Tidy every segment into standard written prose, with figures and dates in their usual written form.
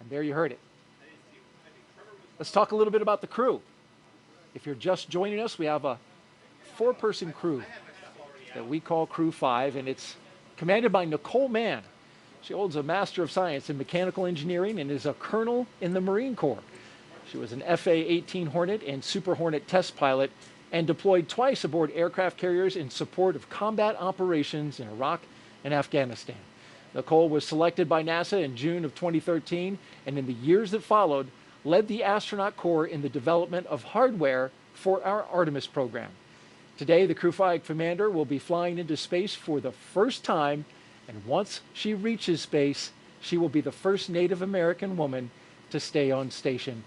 And there you heard it. Let's talk a little bit about the crew. If you're just joining us, we have a 4-person crew that we call Crew-5, and it's commanded by Nicole Mann. She holds a Master of Science in Mechanical Engineering and is a colonel in the Marine Corps. She was an FA-18 Hornet and Super Hornet test pilot and deployed twice aboard aircraft carriers in support of combat operations in Iraq and Afghanistan. Nicole was selected by NASA in June of 2013, and in the years that followed, led the astronaut corps in the development of hardware for our Artemis program. Today, the Crew-5 commander will be flying into space for the first time, and once she reaches space, she will be the first Native American woman to stay on station.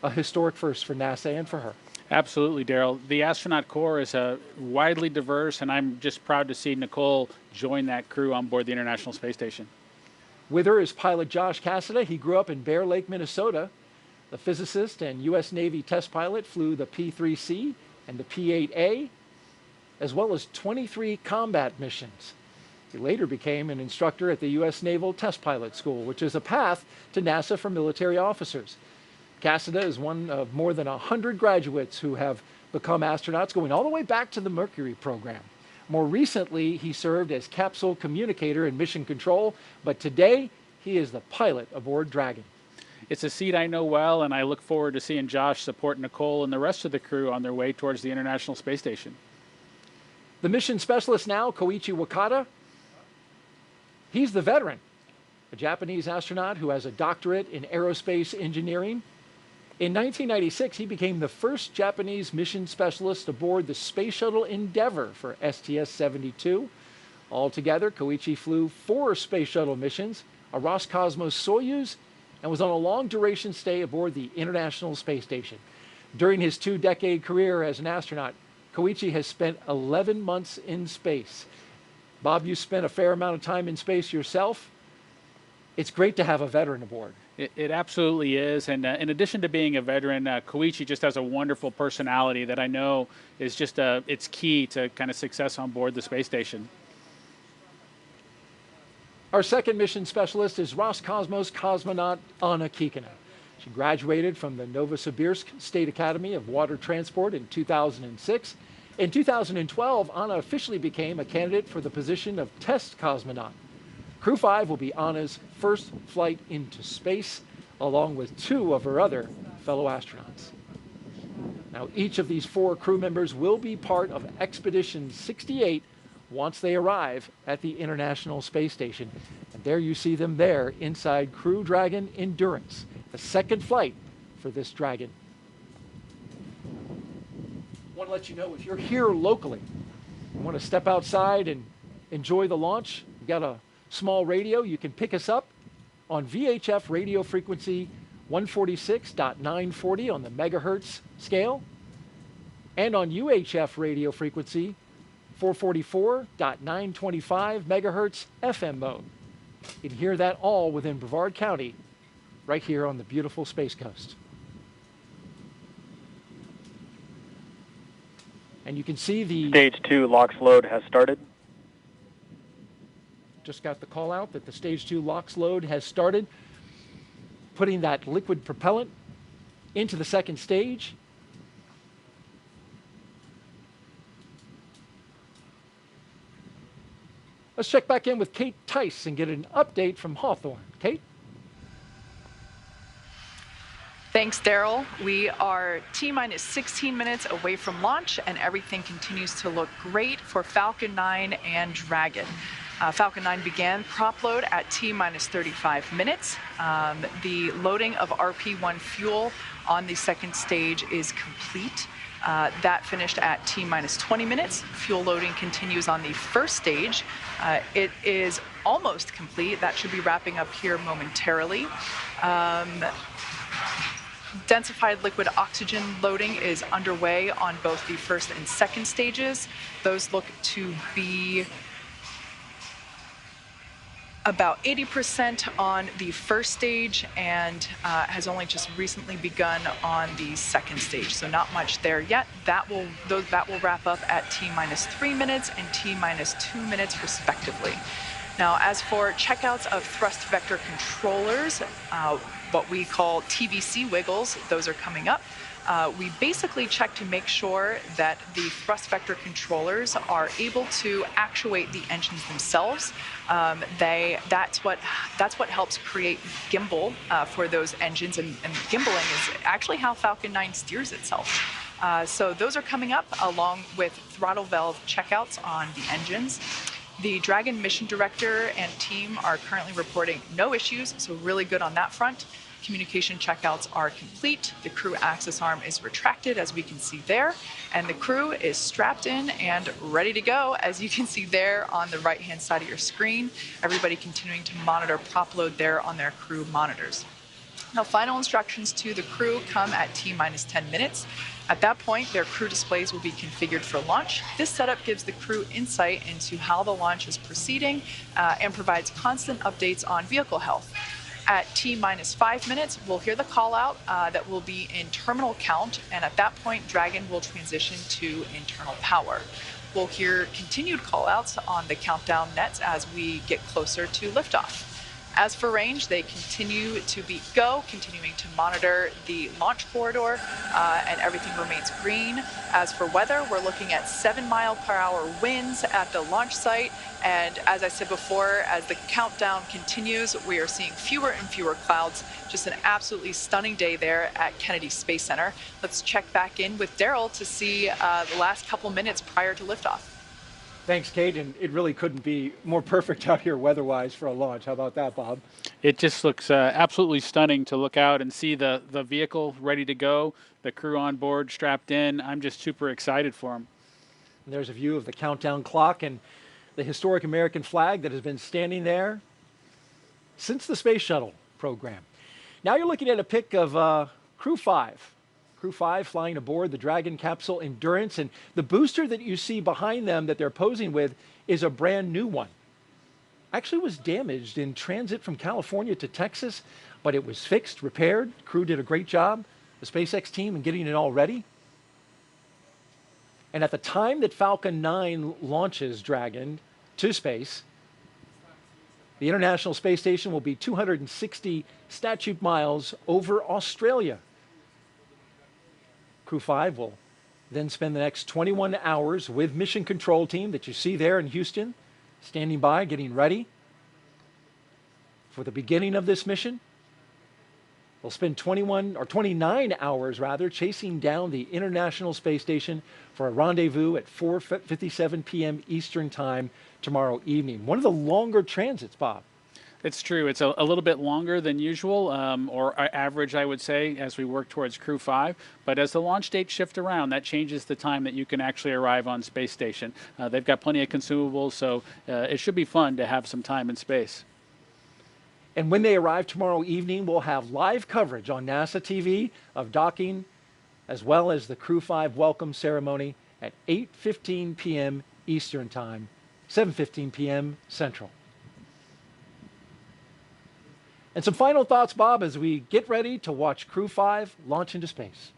A historic first for NASA and for her. Absolutely, Daryl. The astronaut corps is widely diverse, and I'm just proud to see Nicole join that crew on board the International Space Station. With her is pilot Josh Cassada. He grew up in Bear Lake, Minnesota. The physicist and U.S. Navy test pilot flew the P-3C and the P-8A, as well as 23 combat missions. He later became an instructor at the U.S. Naval Test Pilot School, which is a path to NASA for military officers. Cassada is one of more than 100 graduates who have become astronauts, going all the way back to the Mercury program. More recently, he served as capsule communicator and mission control, but today he is the pilot aboard Dragon. It's a seat I know well, and I look forward to seeing Josh support Nicole and the rest of the crew on their way towards the International Space Station. The mission specialist now, Koichi Wakata, he's the veteran, a Japanese astronaut who has a doctorate in aerospace engineering. In 1996, he became the first Japanese mission specialist aboard the Space Shuttle Endeavour for STS-72. Altogether, Koichi flew 4 Space Shuttle missions, a Roscosmos Soyuz, and was on a long-duration stay aboard the International Space Station. During his 2-decade career as an astronaut, Koichi has spent 11 months in space. Bob, you spent a fair amount of time in space yourself. It's great to have a veteran aboard. It absolutely is, and in addition to being a veteran, Koichi just has a wonderful personality that I know is just it's key to kind of success on board the space station. Our second mission specialist is Roscosmos cosmonaut Anna Kikina. She graduated from the Novosibirsk State Academy of Water Transport in 2006. In 2012, Anna officially became a candidate for the position of test cosmonaut. Crew-5 will be Anna's first flight into space, along with 2 of her other fellow astronauts. Now, each of these 4 crew members will be part of Expedition 68 once they arrive at the International Space Station. And there you see them there inside Crew Dragon Endurance, the second flight for this Dragon. I want to let you know, if you're here locally, you want to step outside and enjoy the launch, you've got a small radio, you can pick us up on VHF radio frequency 146.940 on the megahertz scale, and on UHF radio frequency 444.925 megahertz FM mode. You can hear that all within Brevard County, right here on the beautiful Space Coast. And you can see the... Stage 2 LOX load has started. Just got the call out that the Stage 2 LOX load has started, putting that liquid propellant into the second stage. Let's check back in with Kate Tice and get an update from Hawthorne. Kate? Thanks, Daryl. We are T-minus 16 minutes away from launch, and everything continues to look great for Falcon 9 and Dragon. Falcon 9 began prop load at T-minus 35 minutes. The loading of RP-1 fuel on the second stage is complete. That finished at T-minus 20 minutes. Fuel loading continues on the first stage. It is almost complete. That should be wrapping up here momentarily. Densified liquid oxygen loading is underway on both the first and second stages. Those look to be about 80% on the first stage, and has only just recently begun on the second stage. So not much there yet. That will wrap up at T-minus 3 minutes and T-minus 2 minutes respectively. Now, as for checkouts of thrust vector controllers, what we call TVC wiggles, those are coming up. We basically check to make sure that the thrust vector controllers are able to actuate the engines themselves. That's what helps create gimbal for those engines, and gimbaling is actually how Falcon 9 steers itself. So those are coming up along with throttle valve checkouts on the engines. The Dragon mission director and team are currently reporting no issues, so really good on that front. Communication checkouts are complete. The crew access arm is retracted, as we can see there, and the crew is strapped in and ready to go, as you can see there on the right-hand side of your screen. Everybody continuing to monitor prop load there on their crew monitors. Now, final instructions to the crew come at T-minus 10 minutes. At that point, their crew displays will be configured for launch. This setup gives the crew insight into how the launch is proceeding and provides constant updates on vehicle health. At T-minus 5 minutes, we'll hear the call out that will be in terminal count, and at that point, Dragon will transition to internal power. We'll hear continued call outs on the countdown nets as we get closer to liftoff. As for range, they continue to be go, continuing to monitor the launch corridor, and everything remains green. As for weather, we're looking at 7-mile-per-hour winds at the launch site. And as I said before, as the countdown continues, we are seeing fewer and fewer clouds. Just an absolutely stunning day there at Kennedy Space Center. Let's check back in with Daryl to see the last couple minutes prior to liftoff. Thanks, Kate, and it really couldn't be more perfect out here weather-wise for a launch. How about that, Bob? It just looks absolutely stunning to look out and see the vehicle ready to go, the crew on board, strapped in. I'm just super excited for them. And there's a view of the countdown clock and the historic American flag that has been standing there since the space shuttle program. Now you're looking at a pic of Crew-5. Crew-5 flying aboard the Dragon capsule Endurance, and the booster that you see behind them that they're posing with is a brand new one. Actually was damaged in transit from California to Texas, but it was fixed, repaired. Crew did a great job, the SpaceX team, in getting it all ready. And at the time that Falcon 9 launches Dragon to space, the International Space Station will be 260 statute miles over Australia. Crew-5 will then spend the next 21 hours with Mission Control Team that you see there in Houston, standing by, getting ready for the beginning of this mission. They'll spend 29 hours rather, chasing down the International Space Station for a rendezvous at 4:57 p.m. Eastern Time tomorrow evening. One of the longer transits, Bob. It's true. It's a little bit longer than usual, or average, I would say, as we work towards Crew-5. But as the launch dates shift around, that changes the time that you can actually arrive on space station. They've got plenty of consumables, so it should be fun to have some time in space. And when they arrive tomorrow evening, we'll have live coverage on NASA TV of docking, as well as the Crew-5 welcome ceremony at 8:15 p.m. Eastern Time, 7:15 p.m. Central. And some final thoughts, Bob, as we get ready to watch Crew-5 launch into space.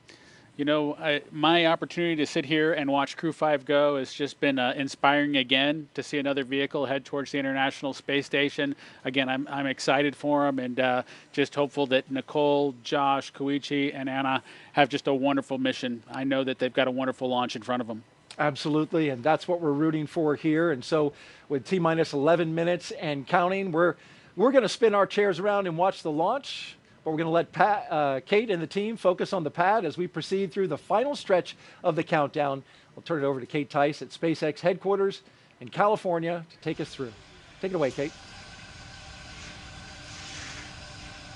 You know, my opportunity to sit here and watch Crew-5 go has just been inspiring again to see another vehicle head towards the International Space Station. Again, I'm excited for them, and just hopeful that Nicole, Josh, Koichi, and Anna have just a wonderful mission. I know that they've got a wonderful launch in front of them. Absolutely, and that's what we're rooting for here. And so with T-minus 11 minutes and counting, we're going to spin our chairs around and watch the launch. But we're going to let Kate and the team focus on the pad as we proceed through the final stretch of the countdown. We'll turn it over to Kate Tice at SpaceX headquarters in California to take us through. Take it away, Kate.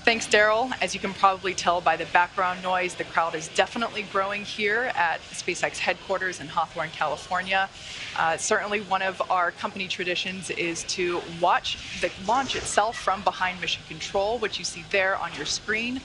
Thanks, Daryl. As you can probably tell by the background noise, the crowd is definitely growing here at SpaceX headquarters in Hawthorne, California. Certainly one of our company traditions is to watch the launch itself from behind Mission Control, which you see there on your screen.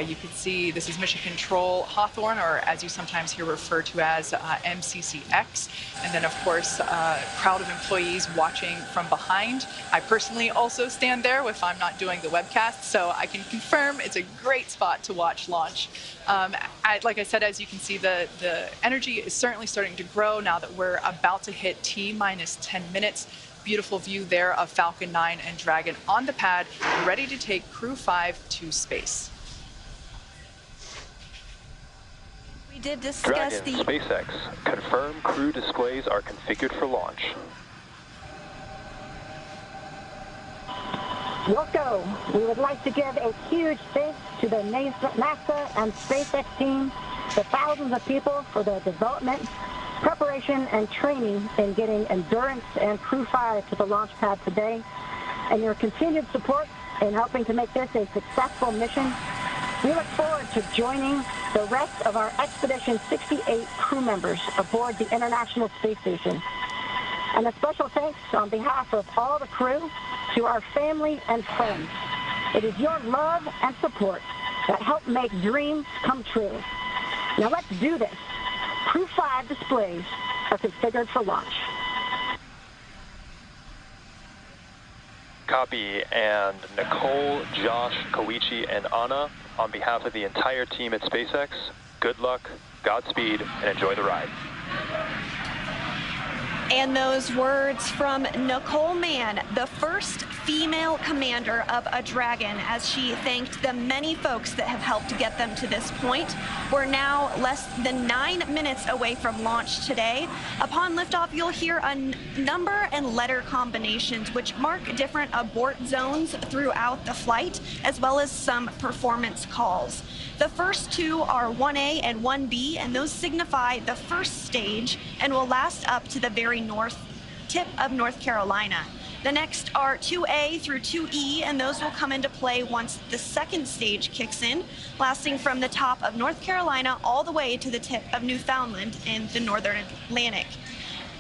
You can see this is Mission Control Hawthorne, or as you sometimes hear referred to as MCCX. And then, of course, a crowd of employees watching from behind. I personally also stand there if I'm not doing the webcast, so I can confirm it's a great spot to watch launch. Like I said, as you can see, the energy is certainly starting to grow now that we're about to hit T-minus 10 minutes. Beautiful view there of Falcon 9 and Dragon on the pad, ready to take Crew-5 to space. We did discuss Dragon, SpaceX. Confirm crew displays are configured for launch. Yoko, we would like to give a huge thanks to the NASA and SpaceX team, the thousands of people for their development, preparation, and training in getting Endurance and Crew-5 to the launch pad today, and your continued support in helping to make this a successful mission. We look forward to joining the rest of our Expedition 68 crew members aboard the International Space Station. And a special thanks on behalf of all the crew to our family and friends. It is your love and support that help make dreams come true. Now let's do this. Crew-5 displays are configured for launch. Copy. And Nicole, Josh, Koichi, and Anna, on behalf of the entire team at SpaceX, good luck, Godspeed, and enjoy the ride. And those words from Nicole Mann, the first female commander of a Dragon, as she thanked the many folks that have helped get them to this point. We're now less than 9 minutes away from launch today. Upon liftoff, you'll hear a number and letter combinations which mark different abort zones throughout the flight, as well as some performance calls. The first two are 1A and 1B, and those signify the first stage and will last up to the very north tip of North Carolina. The next are 2A through 2E, and those will come into play once the second stage kicks in, lasting from the top of North Carolina all the way to the tip of Newfoundland in the northern Atlantic.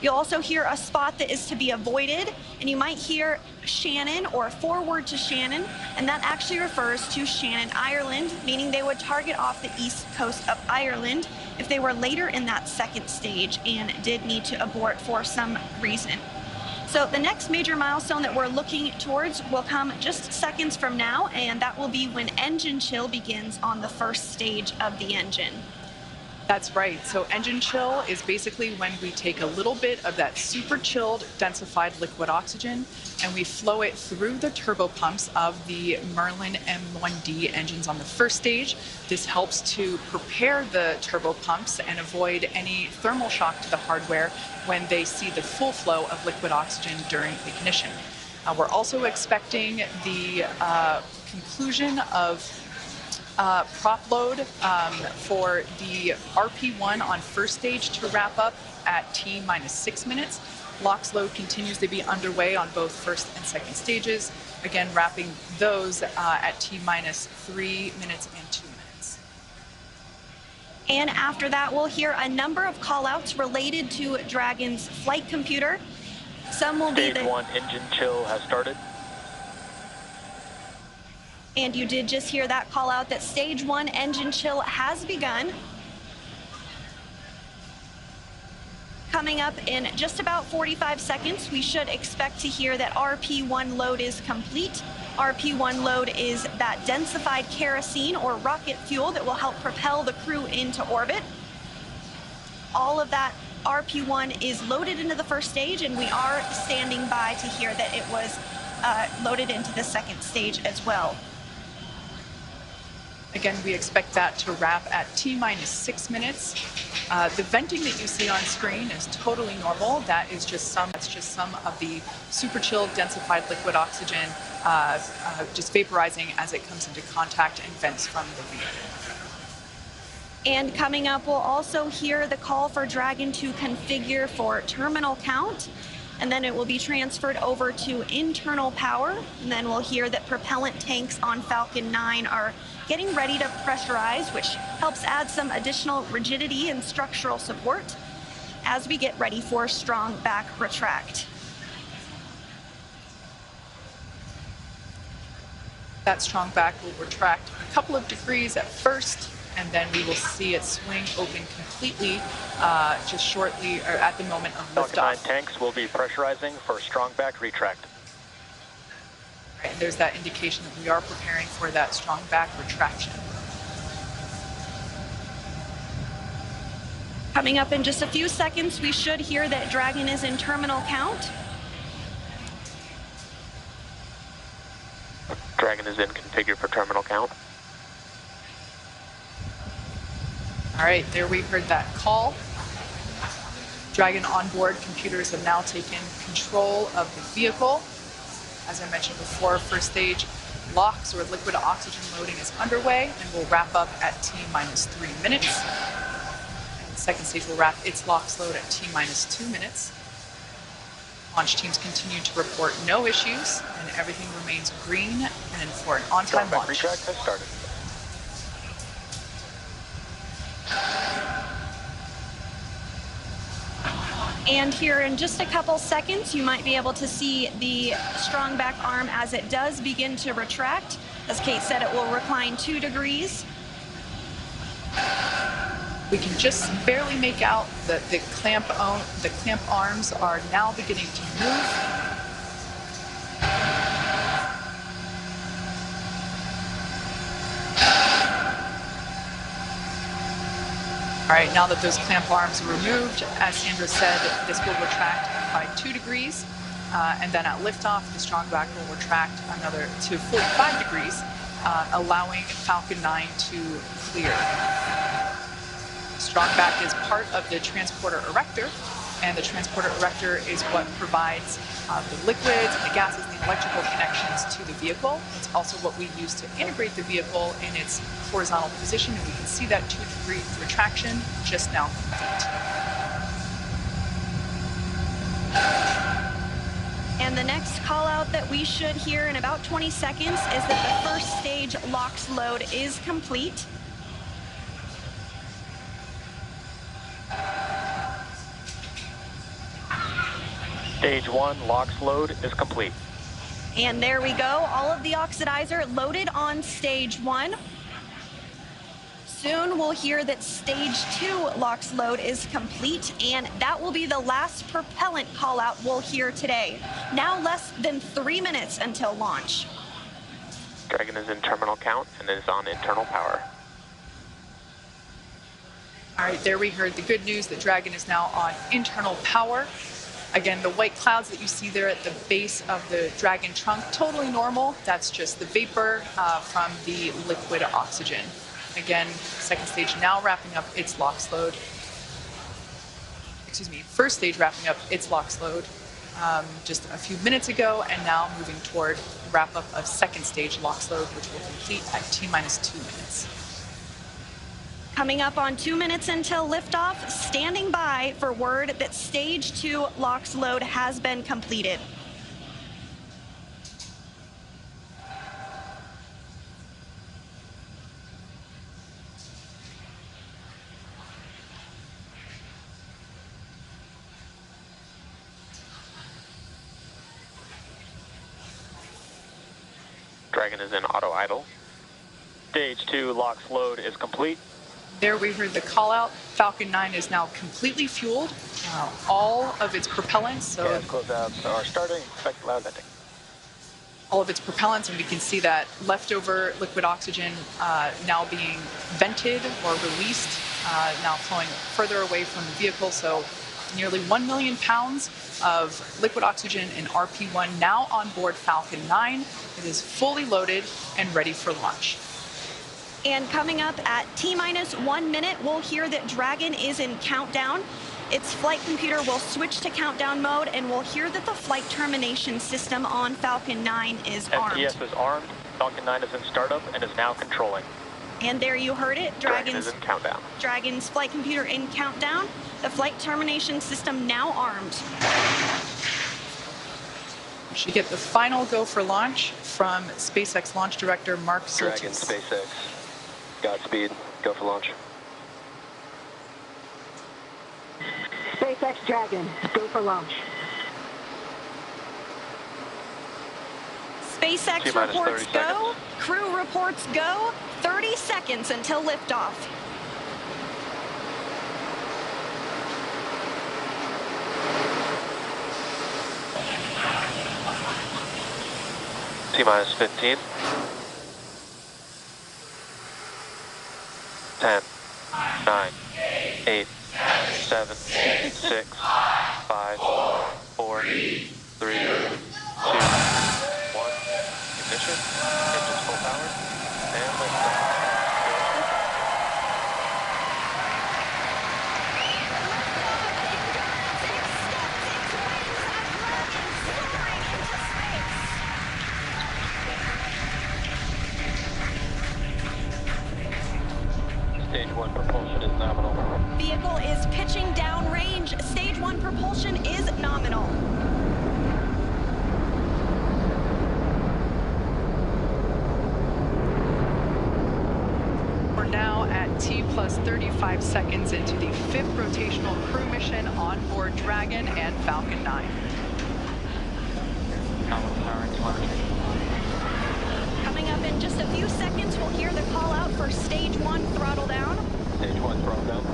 You'll also hear a spot that is to be avoided, and you might hear Shannon or forward to Shannon, and that actually refers to Shannon, Ireland, meaning they would target off the east coast of Ireland if they were later in that second stage and did need to abort for some reason. So the next major milestone that we're looking towards will come just seconds from now, and that will be when engine chill begins on the first stage of the engine. That's right. So engine chill is basically when we take a little bit of that super chilled, densified liquid oxygen and we flow it through the turbo pumps of the Merlin M1D engines on the first stage. This helps to prepare the turbo pumps and avoid any thermal shock to the hardware when they see the full flow of liquid oxygen during ignition. We're also expecting the conclusion of prop load for the RP1 on first stage to wrap up at T-minus 6 minutes. LOX load continues to be underway on both first and second stages, again wrapping those at T-minus 3 minutes and 2 minutes. And after that, we'll hear a number of call-outs related to Dragon's flight computer. Some will be Stage 1 engine chill has started. And you did just hear that call out that stage 1 engine chill has begun. Coming up in just about 45 seconds, we should expect to hear that RP1 load is complete. RP1 load is that densified kerosene or rocket fuel that will help propel the crew into orbit. All of that RP1 is loaded into the first stage, and we are standing by to hear that it was loaded into the second stage as well. Again, we expect that to wrap at T-minus 6 minutes. The venting that you see on screen is totally normal. That's just some of the super chilled densified liquid oxygen just vaporizing as it comes into contact and vents from the vehicle. And coming up, we'll also hear the call for Dragon to configure for terminal count, and then it will be transferred over to internal power, and then we'll hear that propellant tanks on Falcon 9 are getting ready to pressurize, which helps add some additional rigidity and structural support as we get ready for strong back retract. That strong back will retract a couple of degrees at first, and then we will see it swing open completely just shortly, or at the moment of liftoff. Falcon 9 tanks will be pressurizing for strong back retract. And there's that indication that we are preparing for that strong back retraction. Coming up in just a few seconds, we should hear that Dragon is in terminal count. Dragon is in configure for terminal count. All right, there we heard that call. Dragon onboard computers have now taken control of the vehicle. As I mentioned before, first stage LOX or liquid oxygen loading is underway and will wrap up at T-minus 3 minutes. And the second stage will wrap its LOX load at T-minus 2 minutes. Launch teams continue to report no issues and everything remains green and for an on-time launch. Retract has started. And here in just a couple seconds, you might be able to see the strong back arm as it does begin to retract. As Kate said, it will recline 2 degrees. We can just barely make out that the clamp arms are now beginning to move. All right, now that those clamp arms are removed, as Sandra said, this will retract by 2 degrees. And then at liftoff, the strong back will retract another to 45 degrees, allowing Falcon 9 to clear. Strong back is part of the transporter erector, and the transporter erector is what provides the liquids, the gases, and the electrical connections to the vehicle. It's also what we use to integrate the vehicle in its horizontal position, and we can see that 2-degree retraction just now complete. And the next call out that we should hear in about 20 seconds is that the first stage LOX load is complete. Stage 1 LOX load is complete. And there we go, all of the oxidizer loaded on stage 1. Soon we'll hear that stage 2 LOX load is complete, and that will be the last propellant call out we'll hear today. Now less than 3 minutes until launch. Dragon is in terminal count and is on internal power. All right, there we heard the good news that Dragon is now on internal power. Again, the white clouds that you see there at the base of the Dragon trunk, totally normal. That's just the vapor from the liquid oxygen. Again, second stage now wrapping up its LOX load. Excuse me, first stage wrapping up its LOX load just a few minutes ago, and now moving toward wrap up of second stage LOX load, which will complete at T-minus 2 minutes. Coming up on 2 minutes until liftoff, standing by for word that stage 2 LOX load has been completed. Dragon is in auto idle. Stage 2 LOX load is complete. There we heard the call out. Falcon 9 is now completely fueled. All of its propellants, so Gas closeouts are starting. Expect loud venting. all of its propellants, and we can see that leftover liquid oxygen now being vented or released, now flowing further away from the vehicle. So nearly 1 million pounds of liquid oxygen in RP1 now on board Falcon 9. It is fully loaded and ready for launch. And coming up at T-minus 1 minute, we'll hear that Dragon is in countdown. Its flight computer will switch to countdown mode, and we'll hear that the flight termination system on Falcon 9 is armed. FPS is armed. Falcon 9 is in startup and is now controlling. And there you heard it, Dragon is in countdown. Dragon's flight computer in countdown. The flight termination system now armed. We should get the final go for launch from SpaceX launch director Mark Dragon, Soltis. SpaceX. Godspeed. Go for launch. SpaceX Dragon, go for launch. SpaceX T-minus reports 30 go. seconds. Crew reports go. 30 seconds until liftoff. T-minus 15. 10, 9, 8, 7, 6, 5, 4, 3, 2, 1. ignition, engines full power, and liftoff. Stage 1 propulsion is nominal. Vehicle is pitching downrange. Stage 1 propulsion is nominal. We're now at T plus 35 seconds into the 5th rotational crew mission on board Dragon and Falcon 9. Coming up in just a few seconds, we'll hear the call out for stage 1 throttle down. Stage 1 throttle down.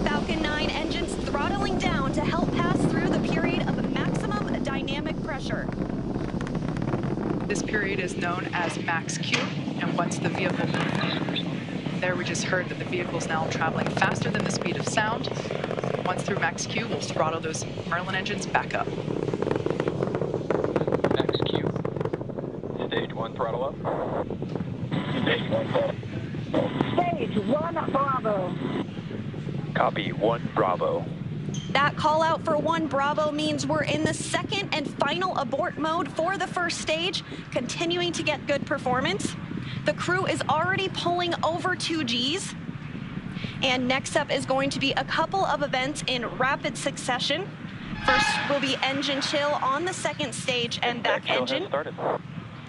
Falcon 9 engines throttling down to help pass through the period of maximum dynamic pressure. This period is known as max Q, and once the vehicle, there we just heard that the vehicle is now traveling faster than the speed of sound. Once through max Q, we'll throttle those Merlin engines back up. Max Q. Stage 1 throttle up. Stage 1 throttle. Stage 1 Bravo. Copy 1 Bravo. That call out for 1 Bravo means we're in the second and final abort mode for the first stage, continuing to get good performance. The crew is already pulling over 2 Gs. And next up is going to be a couple of events in rapid succession. First will be engine chill on the second stage and back engine.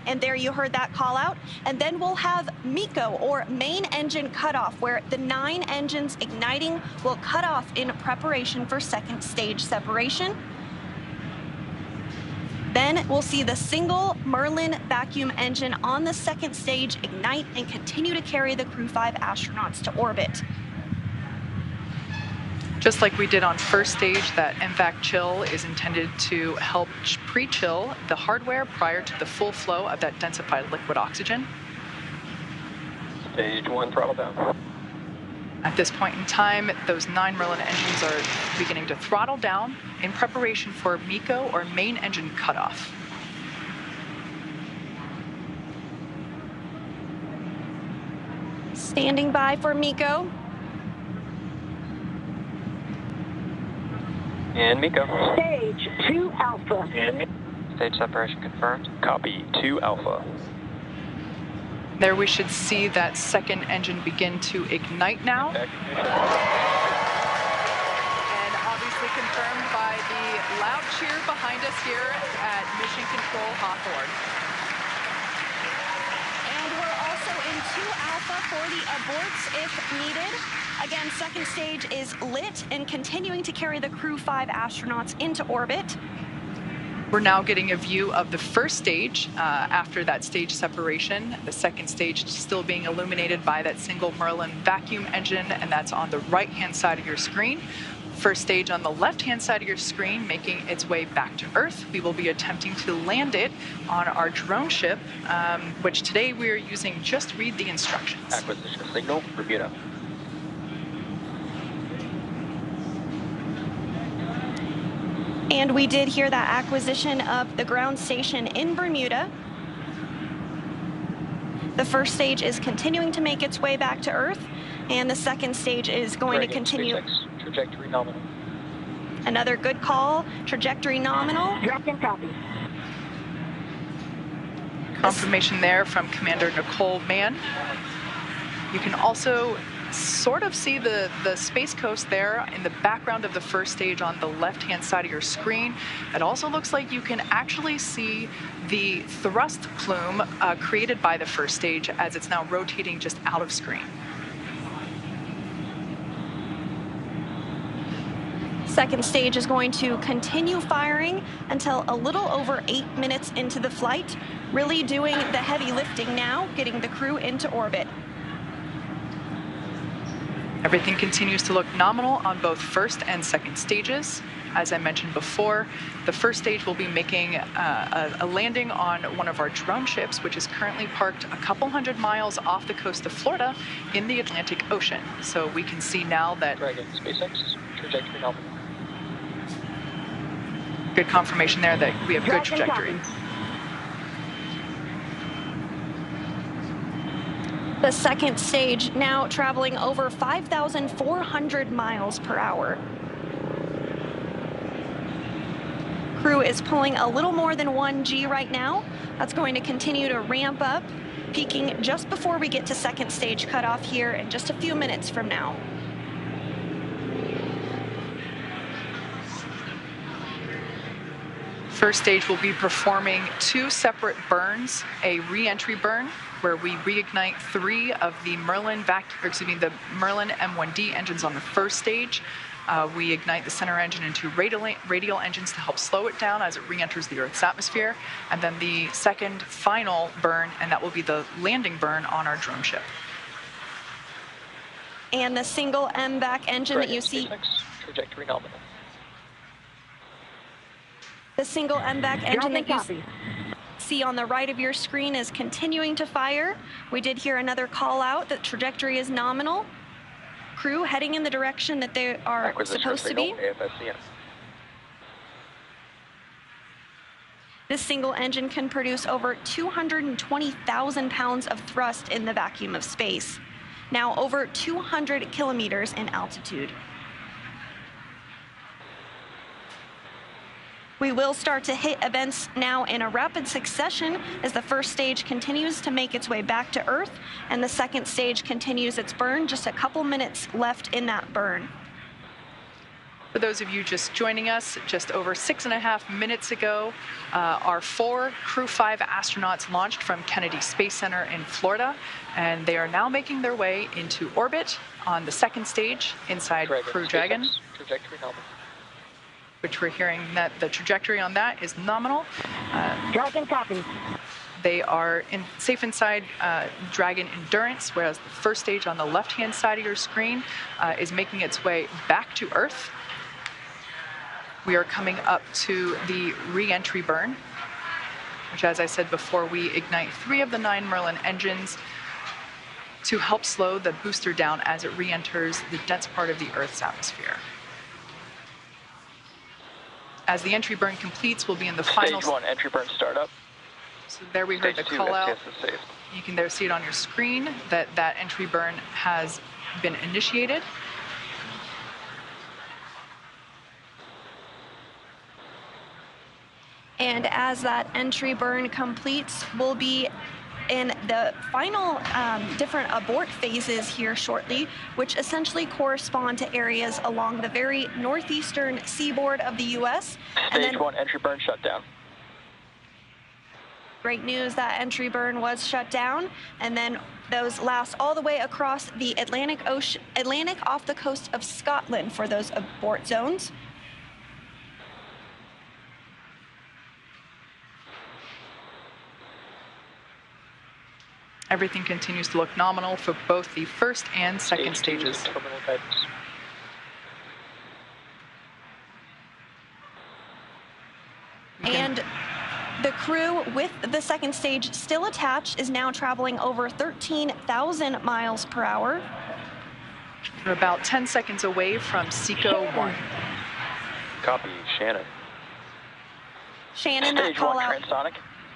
And there you heard that call out. And then we'll have MECO, or main engine cutoff, where the 9 engines igniting will cut off in preparation for second stage separation. Then we'll see the single Merlin vacuum engine on the second stage ignite and continue to carry the Crew-5 astronauts to orbit. Just like we did on first stage, that MVAC chill is intended to help pre-chill the hardware prior to the full flow of that densified liquid oxygen. Stage 1 throttle down. At this point in time, those 9 Merlin engines are beginning to throttle down in preparation for MECO, or main engine cutoff. Standing by for MECO. And MECO. Stage 2 Alpha. Stage separation confirmed. Copy 2 Alpha. There we should see that second engine begin to ignite now. And obviously confirmed by the loud cheer behind us here at Mission Control Hawthorne. And we're also in 2 Alpha for the aborts if needed. Again, second stage is lit and continuing to carry the Crew-5 astronauts into orbit. We're now getting a view of the first stage after that stage separation. The second stage still being illuminated by that single Merlin vacuum engine, and that's on the right-hand side of your screen. First stage on the left-hand side of your screen making its way back to Earth. We will be attempting to land it on our drone ship, which today we are using Just Read the Instructions. Acquisition signal, Bermuda. And we did hear that acquisition of the ground station in Bermuda. The first stage is continuing to make its way back to Earth, and the second stage is going to continue. SpaceX, trajectory nominal. Another good call, trajectory nominal. Dragon copy. Confirmation there from Commander Nicole Mann. You can also sort of see the Space Coast there in the background of the first stage on the left-hand side of your screen. It also looks like you can actually see the thrust plume created by the first stage as it's now rotating just out of screen. Second stage is going to continue firing until a little over 8 minutes into the flight, really doing the heavy lifting now, getting the crew into orbit. Everything continues to look nominal on both first and second stages. As I mentioned before, the first stage will be making a landing on one of our drone ships, which is currently parked a couple hundred miles off the coast of Florida in the Atlantic Ocean. So we can see now that... Dragon, SpaceX, trajectory nominal. Good confirmation there that we have good trajectory. The second stage now traveling over 5,400 miles per hour. Crew is pulling a little more than 1G right now. That's going to continue to ramp up, peaking just before we get to second stage cutoff here in just a few minutes from now. First stage will be performing 2 separate burns, a re-entry burn where we reignite 3 of the Merlin the Merlin M1D engines on the first stage. We ignite the center engine and 2 radial engines to help slow it down as it re-enters the Earth's atmosphere. And then the second final burn, and that will be the landing burn on our drone ship. And the single MVAC engine that you see. Trajectory nominal. The single MVAC engine that you see on the right of your screen is continuing to fire. We did hear another call out that trajectory is nominal. Crew heading in the direction that they are supposed to be. This single engine can produce over 220,000 pounds of thrust in the vacuum of space, now over 200 kilometers in altitude. We will start to hit events now in a rapid succession as the first stage continues to make its way back to Earth and the second stage continues its burn. Just a couple minutes left in that burn. For those of you just joining us, just over 6.5 minutes ago, our 4 Crew-5 astronauts launched from Kennedy Space Center in Florida, and they are now making their way into orbit on the second stage inside Crew Dragon. Trajectory nominal. Which we're hearing that the trajectory on that is nominal. Dragon copy. They are safe inside Dragon Endurance, whereas the first stage on the left-hand side of your screen is making its way back to Earth. We are coming up to the re-entry burn, which, as I said before, we ignite 3 of the 9 Merlin engines to help slow the booster down as it re-enters the dense part of the Earth's atmosphere. As the entry burn completes, we'll be in the final... Stage 1, entry burn startup. So there we heard the call out. You can there see it on your screen that that entry burn has been initiated. And as that entry burn completes, we'll be in the final different abort phases here shortly, which essentially correspond to areas along the very northeastern seaboard of the U.S. Stage 1, entry burn shut down. Great news, that entry burn was shut down, and then those last all the way across the Atlantic off the coast of Scotland for those abort zones. Everything continues to look nominal for both the first and second stages. And the crew with the second stage still attached is now traveling over 13,000 miles per hour. We're about 10 seconds away from SECO 1. Copy, Shannon. Shannon, Stage 1, transonic.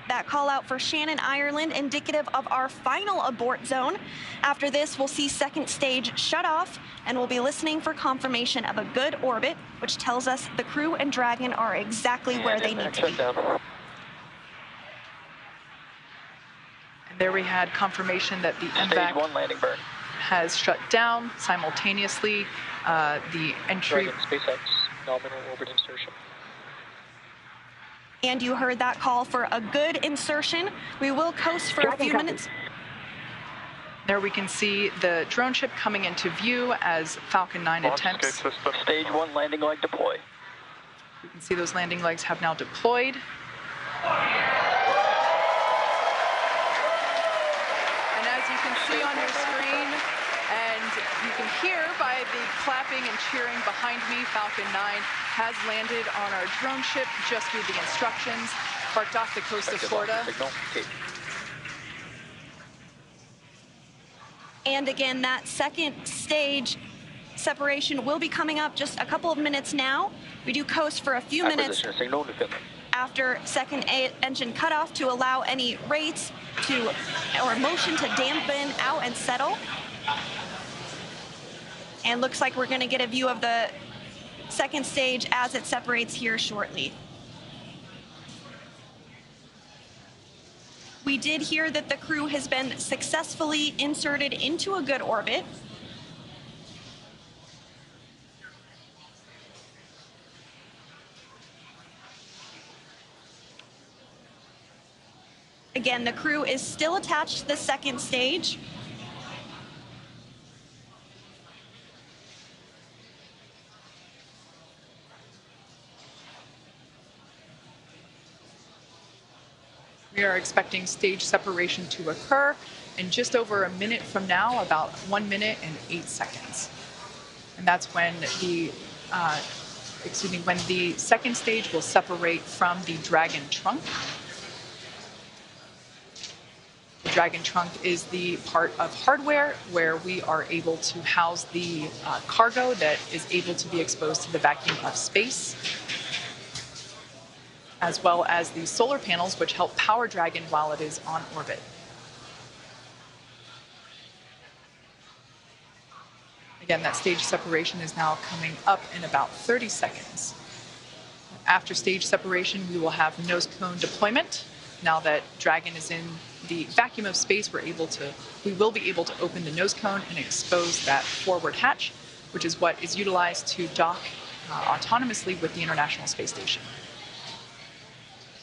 That call out for Shannon, Ireland, indicative of our final abort zone. After this, we'll see second stage shut off, and we'll be listening for confirmation of a good orbit, which tells us the crew and Dragon are exactly where they need to be. And there we had confirmation that the Stage MVAC 1 landing burn. has shut down simultaneously. The entry... Dragon SpaceX, nominal orbit insertion. And you heard that call for a good insertion. We will coast for a few minutes. There we can see the drone ship coming into view as Falcon 9 attempts. Stage 1 landing leg deploy. You can see those landing legs have now deployed. And as you can see on your screen, and you can hear by the clapping and cheering behind me, Falcon 9 has landed on our drone ship just through the instructions, parked off the coast of Florida. And again, that second stage separation will be coming up just a couple of minutes now. We do coast for a few minutes after second engine cutoff to allow any rates or motion to dampen out and settle. And looks like we're going to get a view of the second stage as it separates here shortly. We did hear that the crew has been successfully inserted into a good orbit. Again, the crew is still attached to the second stage. We are expecting stage separation to occur in just over a minute from now, about 1 minute and 8 seconds. And that's when the, when the second stage will separate from the Dragon trunk. The Dragon trunk is the part of hardware where we are able to house the cargo that is able to be exposed to the vacuum of space, as well as the solar panels, which help power Dragon while it is on orbit. Again, that stage separation is now coming up in about 30 seconds. After stage separation, we will have nose cone deployment. Now that Dragon is in the vacuum of space, we will be able to open the nose cone and expose that forward hatch, which is what is utilized to dock autonomously with the International Space Station.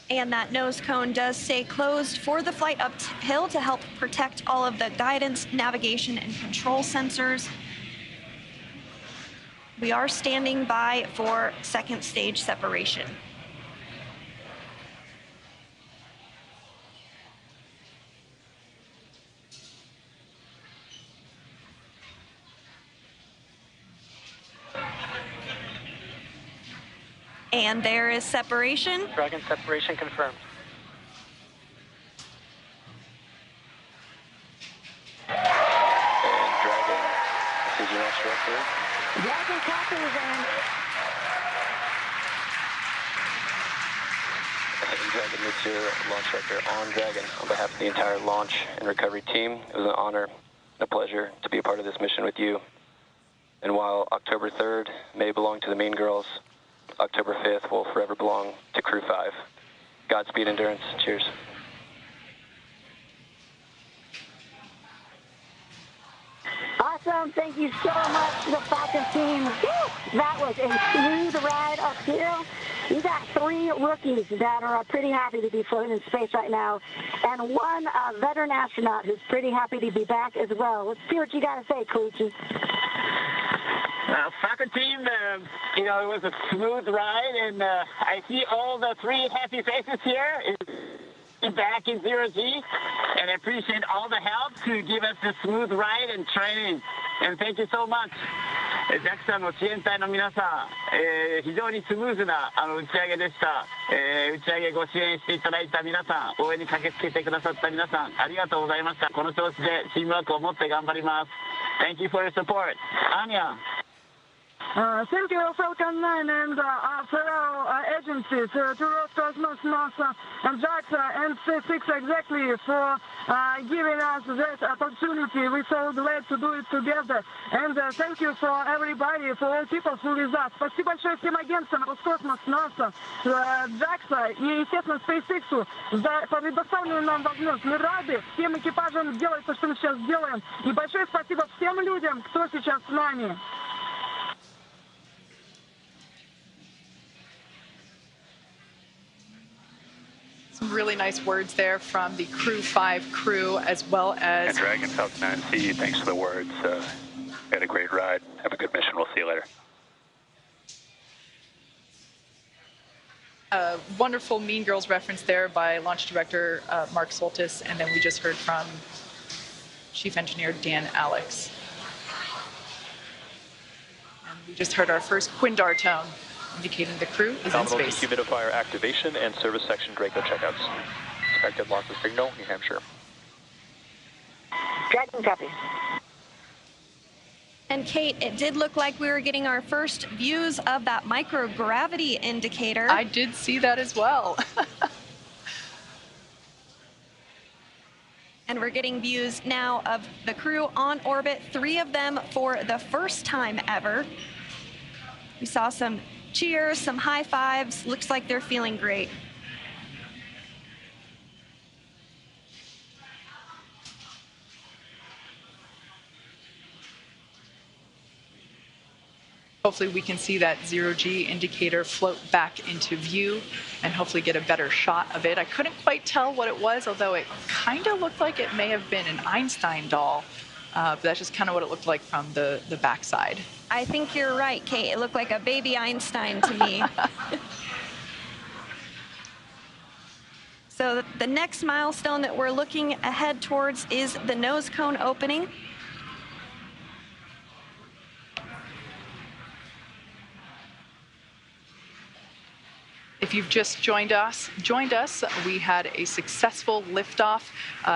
And that nose cone does stay closed for the flight uphill to help protect all of the guidance, navigation, and control sensors. We are standing by for second stage separation. And there is separation. Dragon separation confirmed. And Dragon, this is your launch director. Dragon copies and Dragon, this is your launch director on Dragon. On behalf of the entire launch and recovery team, it was an honor and a pleasure to be a part of this mission with you. And while October 3rd may belong to the mean girls, October 5th will forever belong to Crew-5. Godspeed, Endurance. Cheers. awesome. Thank you so much to the Falcon team. Woo! That was a smooth ride uphill. You got 3 rookies that are pretty happy to be floating in space right now, and 1 veteran astronaut who's pretty happy to be back as well. Let's see what you got to say, Koichi. Falcon team, it was a smooth ride, and I see all the 3 happy faces here back in 0G, and I appreciate all the help to give us a smooth ride and training, and thank you so much. JAXA の支援隊の皆さん、非常にスムーズな打ち上げでした。打ち上げご支援していただいた皆さん、応援に駆けつけてくださった皆さん、ありがとうございました。この調子でチームワークを持って頑張ります。Thank you for your support. Anya. Thank you, Falcon 9 and fellow agencies, to Roscosmos, NASA, and JAXA, and SpaceX exactly for giving us that opportunity. We're so glad to do it together. And thank you for everybody, for all people who with us. Спасибо большое всем агентствам Роскосмос, NASA, JAXA и, естественно, SpaceX за предоставленную нам возможность. Мы рады всем экипажам делать то, что мы сейчас делаем. И большое спасибо всем людям, кто сейчас с нами. Some really nice words there from the Crew-5 crew, as well as... And Dragon, Falcon 9, see you. Thanks for the words. Had a great ride. Have a good mission. We'll see you later. A wonderful Mean Girls reference there by Launch Director Mark Soltis, and then we just heard from Chief Engineer Dan Alex. And we just heard our first Quindar tone, indicating the crew is in space. Dehumidifier activation and service section Draco checkouts. Expected loss of signal, New Hampshire. Dragon copy. And Kate, it did look like we were getting our first views of that microgravity indicator. I did see that as well. And we're getting views now of the crew on orbit, 3 of them for the first time ever. We saw some cheers, some high fives. Looks like they're feeling great. Hopefully we can see that zero-G indicator float back into view and hopefully get a better shot of it. I couldn't quite tell what it was, although it kind of looked like it may have been an Einstein doll. But that's just kind of what it looked like from the backside. I think you're right, Kate. It looked like a baby Einstein to me. So the next milestone that we're looking ahead towards is the nose cone opening. If you've just joined us, we had a successful liftoff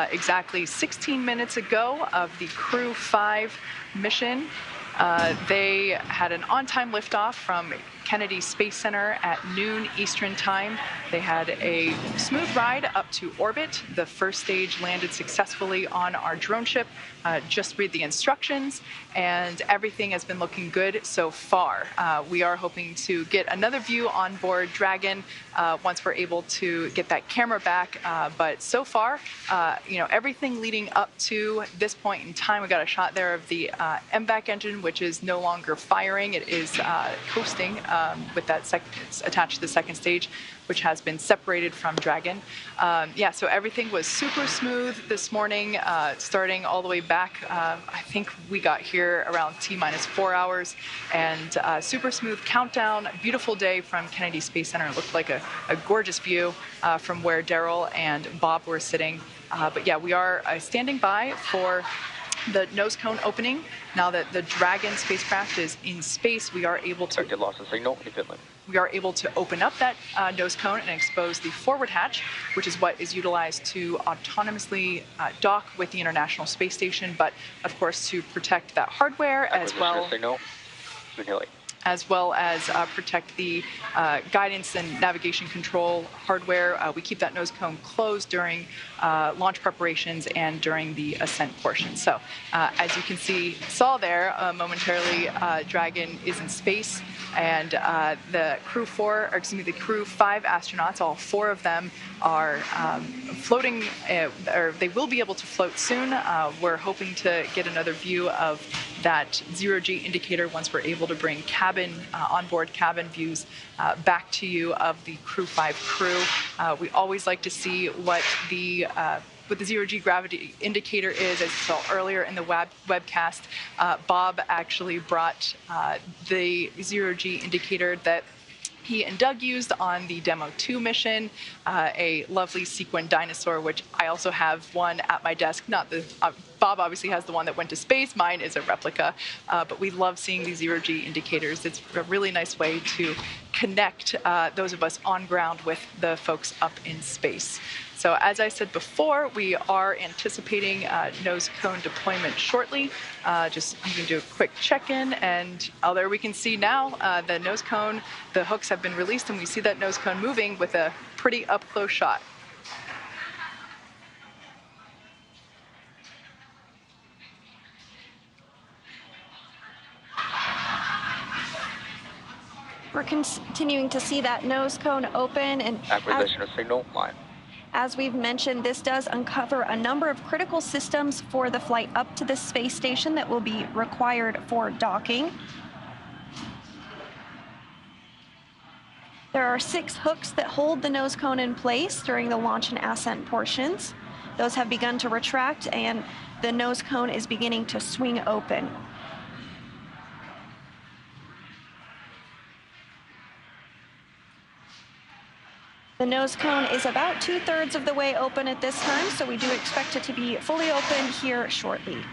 exactly 16 minutes ago of the Crew-5 mission. They had an on-time liftoff from Kennedy Space Center at noon Eastern Time. They had a smooth ride up to orbit. The first stage landed successfully on our drone ship. Just read the instructions, and everything has been looking good so far. We are hoping to get another view on board Dragon once we're able to get that camera back. But so far, everything leading up to this point in time, we got a shot there of the MVAC engine, which is no longer firing. It is coasting with that it's attached to the second stage, which has been separated from Dragon. So everything was super smooth this morning, starting all the way back. I think we got here around T-4 hours, and super smooth countdown. Beautiful day from Kennedy Space Center. It looked like a gorgeous view from where Daryl and Bob were sitting. But yeah, we are standing by for the nose cone opening. Now that the Dragon spacecraft is in space, we are able to open up that nose cone and expose the forward hatch, which is what is utilized to autonomously dock with the International Space Station, but of course to protect that hardware as well as protect the guidance and navigation control hardware. We keep that nose cone closed during launch preparations and during the ascent portion. So as you can saw there momentarily, Dragon is in space, and the Crew-5 astronauts, all 4 of them are floating, or they will be able to float soon. We're hoping to get another view of that zero-G indicator once we're able to bring onboard cabin views back to you of the Crew-5 crew. We always like to see what the zero-G gravity indicator is. As you saw earlier in the webcast, Bob actually brought the zero-G indicator that he and Doug used on the Demo 2 mission, a lovely sequin dinosaur, which I also have one at my desk. Bob obviously has the one that went to space. Mine is a replica, but we love seeing these zero-G indicators. It's a really nice way to connect those of us on ground with the folks up in space. So as I said before, we are anticipating nose cone deployment shortly. Just you can do a quick check-in, and there we can see now the nose cone, the hooks have been released, and we see that nose cone moving with a pretty up-close shot. We're continuing to see that nose cone open, and Acquisition of signal line. as we've mentioned, this does uncover a number of critical systems for the flight up to the space station that will be required for docking. There are 6 hooks that hold the nose cone in place during the launch and ascent portions. Those have begun to retract, and the nose cone is beginning to swing open. The nose cone is about 2/3 of the way open at this time, so we do expect it to be fully open here shortly.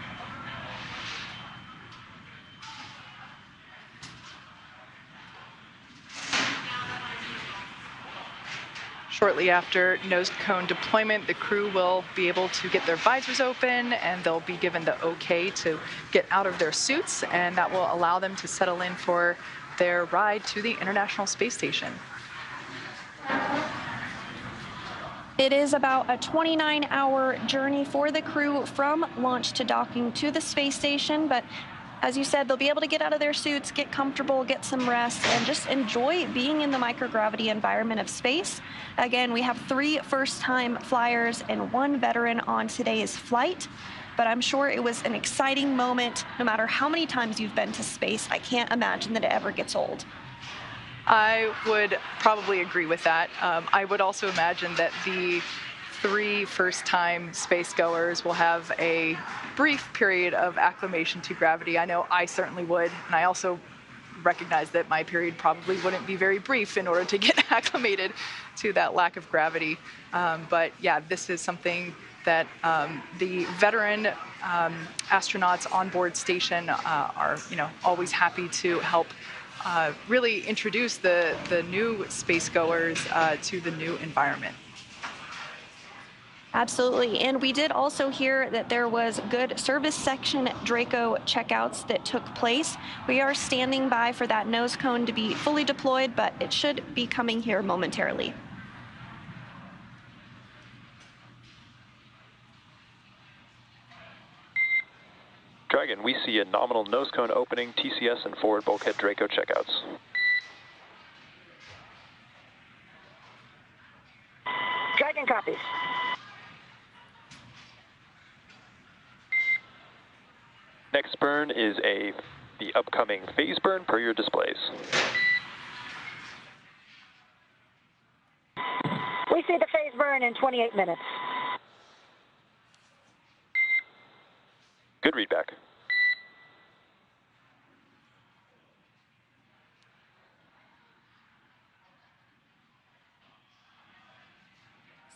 Shortly after nose cone deployment, the crew will be able to get their visors open and they'll be given the okay to get out of their suits, and that will allow them to settle in for their ride to the International Space Station. It is about a 29-hour journey for the crew from launch to docking to the space station, but as you said, they'll be able to get out of their suits, get comfortable, get some rest, and just enjoy being in the microgravity environment of space. Again, we have 3 first-time flyers and 1 veteran on today's flight, but I'm sure it was an exciting moment. No matter how many times you've been to space, I can't imagine that it ever gets old. I would probably agree with that. I would also imagine that the 3 first-time space goers will have a brief period of acclimation to gravity. I know I certainly would, and I also recognize that my period probably wouldn't be very brief in order to get acclimated to that lack of gravity. But yeah, this is something that the veteran astronauts on board station are, always happy to help really introduce the new space goers to the new environment. Absolutely, and we did also hear that there was good service section Draco checkouts that took place. We are standing by for that nose cone to be fully deployed, but it should be coming here momentarily. Dragon, we see a nominal nose cone opening, TCS and forward bulkhead Draco checkouts. Dragon copies. Next burn is the upcoming phase burn per your displays. We see the phase burn in 28 minutes. Good readback.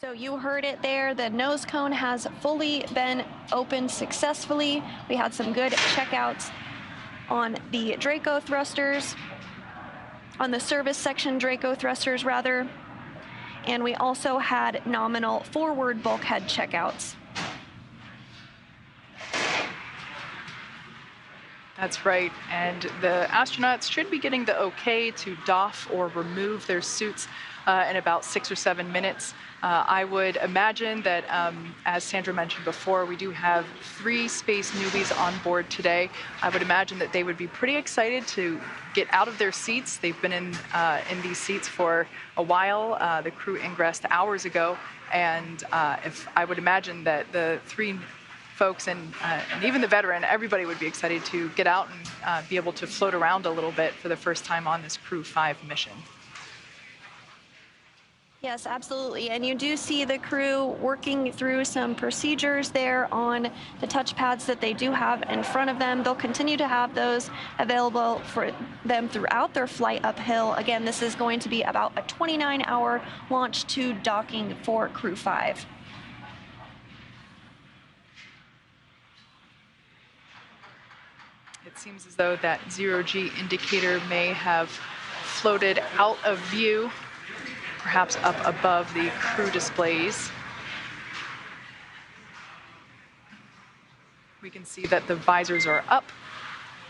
So you heard it there, the nose cone has fully been opened successfully. We had some good checkouts on the Draco thrusters, on the service section Draco thrusters rather, and we also had nominal forward bulkhead checkouts. That's right, and the astronauts should be getting the okay to doff or remove their suits in about 6 or 7 minutes. I would imagine that, as Sandra mentioned before, we do have 3 space newbies on board today. I would imagine that they would be pretty excited to get out of their seats. They've been in these seats for a while. The crew ingressed hours ago, and I would imagine that the 3 folks and even the veteran, everybody would be excited to get out and be able to float around a little bit for the first time on this Crew-5 mission. Yes, absolutely. And you do see the crew working through some procedures there on the touchpads that they do have in front of them. They'll continue to have those available for them throughout their flight uphill. Again, this is going to be about a 29-hour launch to docking for Crew-5. It seems as though that 0G indicator may have floated out of view, perhaps up above the crew displays. We can see that the visors are up.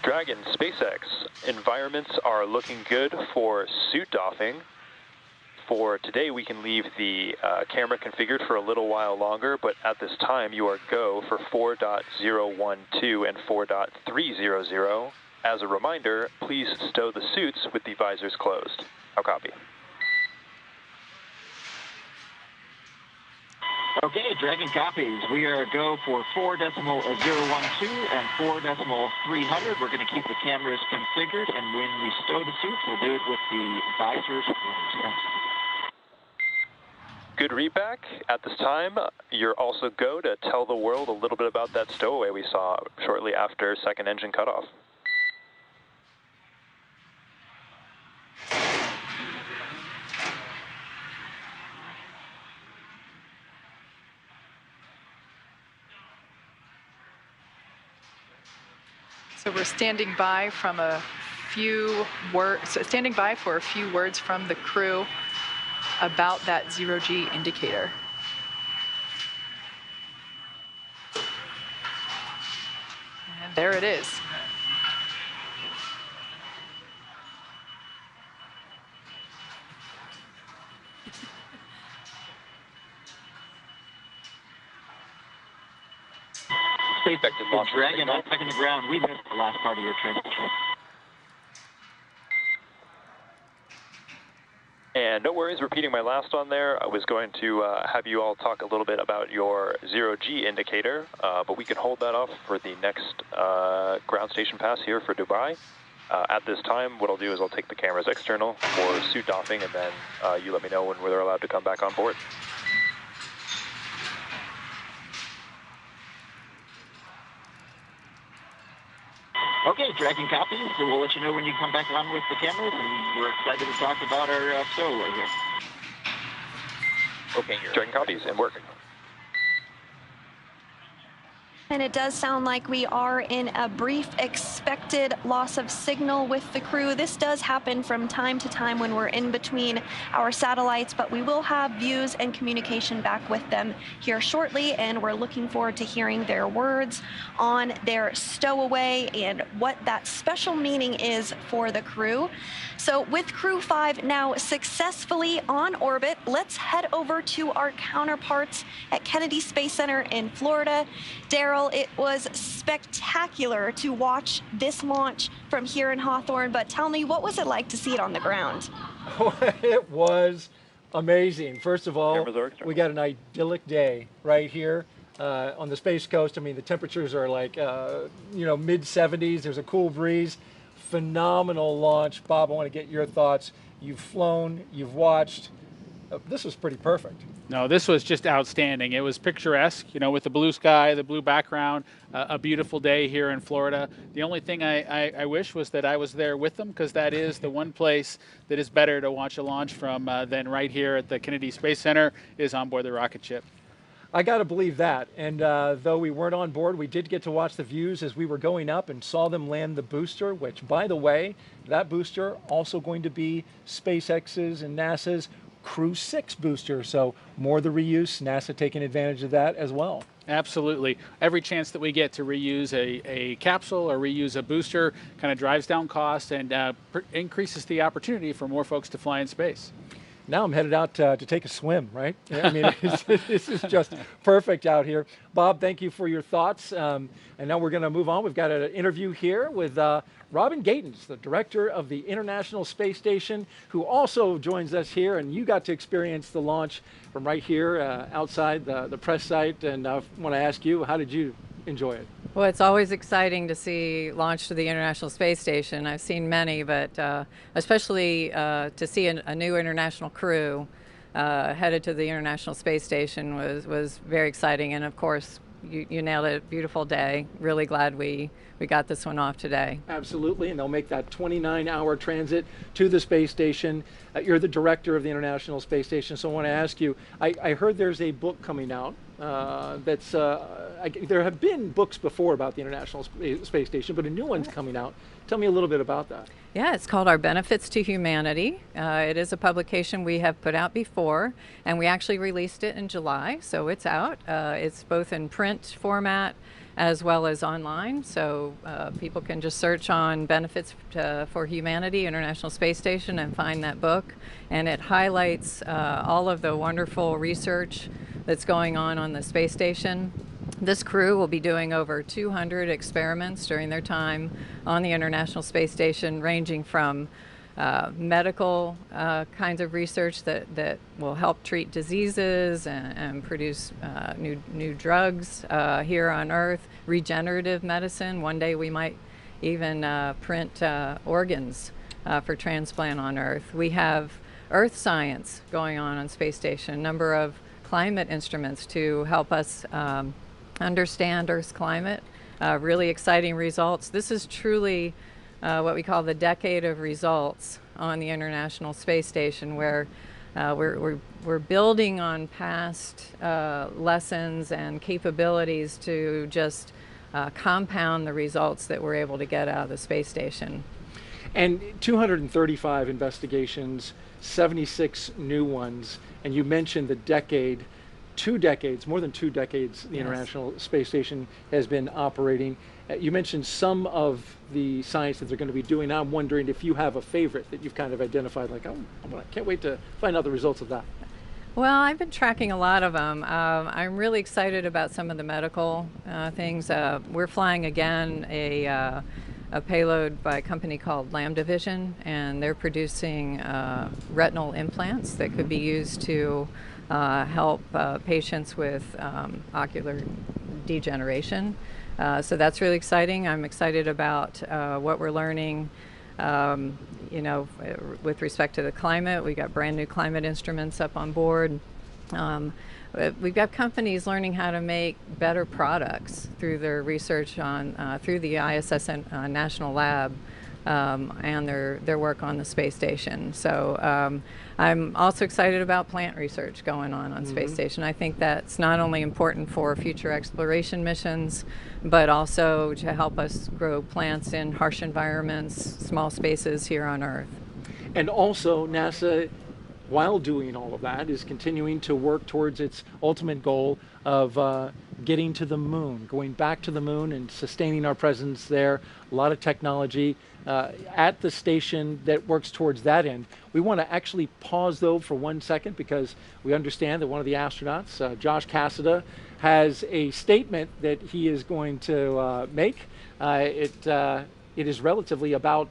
Dragon, SpaceX, environments are looking good for suit doffing. For today, we can leave the camera configured for a little while longer, but at this time, you are go for 4.012 and 4.300. As a reminder, please stow the suits with the visors closed. I'll copy. Okay, Dragon copies. We are go for 4.012 and 4.300. We're going to keep the cameras configured, and when we stow the suits, we'll do it with the visors closed. Good readback. At this time, you're also go to tell the world a little bit about that stowaway we saw shortly after second engine cutoff. So we're standing by from a few words, for a few words from the crew. about that zero-G indicator. And there it is. Expected launch. Dragon back in the ground. We missed the last part of your transmission. And no worries, repeating my last one there. I was going to have you all talk a little bit about your zero-G indicator, but we can hold that off for the next ground station pass here for Dubai. At this time, what I'll do is I'll take the cameras external for suit doffing, and then you let me know when they're allowed to come back on board. Okay, Dragon copies, so we'll let you know when you come back on with the cameras, and we're excited to talk about our stowaway here. Okay, Dragon copies and working. And it does sound like we are in a brief expected loss of signal with the crew. This does happen from time to time when we're in between our satellites, but we will have views and communication back with them here shortly, and we're looking forward to hearing their words on their stowaway and what that special meaning is for the crew. So with Crew-5 now successfully on orbit, let's head over to our counterparts at Kennedy Space Center in Florida. Daryl, it was spectacular to watch this launch from here in Hawthorne, but tell me, what was it like to see it on the ground? It was amazing. First of all, we got an idyllic day right here on the Space Coast. I mean, the temperatures are like, mid 70s. There's a cool breeze. Phenomenal launch. Bob, I want to get your thoughts. You've flown, you've watched. This was pretty perfect. No, this was just outstanding. It was picturesque, with the blue sky, the blue background, a beautiful day here in Florida. The only thing I wish was that I was there with them, because that is the one place that is better to watch a launch from than right here at the Kennedy Space Center is on board the rocket ship. I got to believe that. And though we weren't on board, we did get to watch the views as we were going up and saw them land the booster, which, by the way, that booster also going to be SpaceX's and NASA's Crew-6 booster. So more the reuse, NASA taking advantage of that as well. Absolutely. Every chance that we get to reuse a capsule or reuse a booster kind of drives down costs and increases the opportunity for more folks to fly in space. Now I'm headed out to take a swim, right? I mean, this is just perfect out here. Bob, thank you for your thoughts. And now we're going to move on. We've got an interview here with Robin Gatens, the director of the International Space Station, who also joins us here. And you got to experience the launch from right here outside the press site. And I want to ask you, how did you enjoy it? Well, it's always exciting to see launch to the International Space Station. I've seen many, but especially to see a new international crew headed to the International Space Station was very exciting. And of course, you nailed it. Beautiful day. Really glad we got this one off today. Absolutely, and they'll make that 29-hour transit to the space station. You're the director of the International Space Station, so I want to ask you, I heard there's a book coming out there have been books before about the International Space Station, but a new one's coming out. Tell me a little bit about that. Yeah, it's called Our Benefits to Humanity. It is a publication we have put out before, and we actually released it in July, so it's out. It's both in print format as well as online, so people can just search on Benefits for Humanity, International Space Station, and find that book. And it highlights all of the wonderful research that's going on the space station. This crew will be doing over 200 experiments during their time on the International Space Station, ranging from medical kinds of research that will help treat diseases and produce new drugs here on Earth, regenerative medicine. One day we might even print organs for transplant on Earth. We have Earth science going on Space Station, a number of climate instruments to help us understand Earth's climate. Really exciting results. This is truly what we call the decade of results on the International Space Station, where we're building on past lessons and capabilities to just compound the results that we're able to get out of the space station. And 235 investigations, 76 new ones, and you mentioned the decade, 2 decades, more than 2 decades, the International Space Station has been operating. You mentioned some of the science that they're going to be doing. I'm wondering if you have a favorite that you've kind of identified, like, oh, I can't wait to find out the results of that. Well, I've been tracking a lot of them. I'm really excited about some of the medical things. We're flying again a payload by a company called Lambda Vision, and they're producing retinal implants that could be used to help patients with ocular degeneration. So that's really exciting. I'm excited about what we're learning. You know, with respect to the climate, we got brand new climate instruments up on board. We've got companies learning how to make better products through their research on through the ISS National Lab and their work on the space station. So I'm also excited about plant research going on Space Station. I think that's not only important for future exploration missions, but also to help us grow plants in harsh environments, small spaces here on Earth. And also NASA, while doing all of that, is continuing to work towards its ultimate goal of getting to the moon, going back to the moon and sustaining our presence there. A lot of technology at the station that works towards that end. We want to actually pause though for 1 second, because we understand that one of the astronauts, Josh Cassada, has a statement that he is going to make. It is relatively about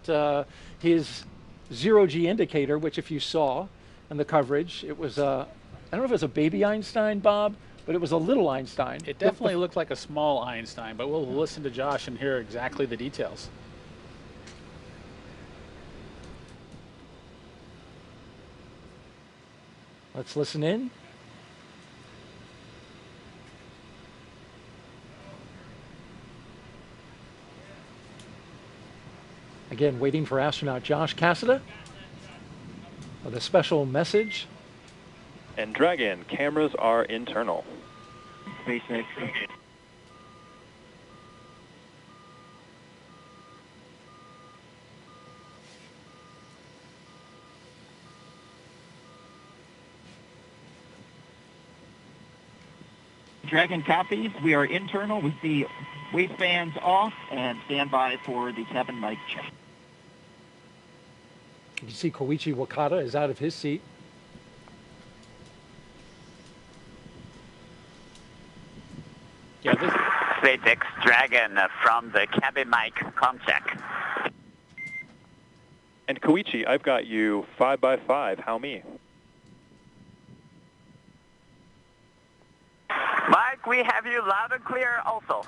his zero-G indicator, which if you saw in the coverage, it was I don't know if it was a baby Einstein, Bob, but it was a little Einstein. It definitely looked like a small Einstein, but we'll listen to Josh and hear exactly the details. Let's listen in. Again, waiting for astronaut Josh Cassada with a special message. And Dragon, cameras are internal. SpaceX. Dragon copies. We are internal with the waistbands off and stand by for the cabin mic check. You can see Koichi Wakata is out of his seat. Yeah, this SpaceX Dragon from the cabin mic comm check. And Koichi, I've got you 5 by 5. How me? Mike, we have you loud and clear also.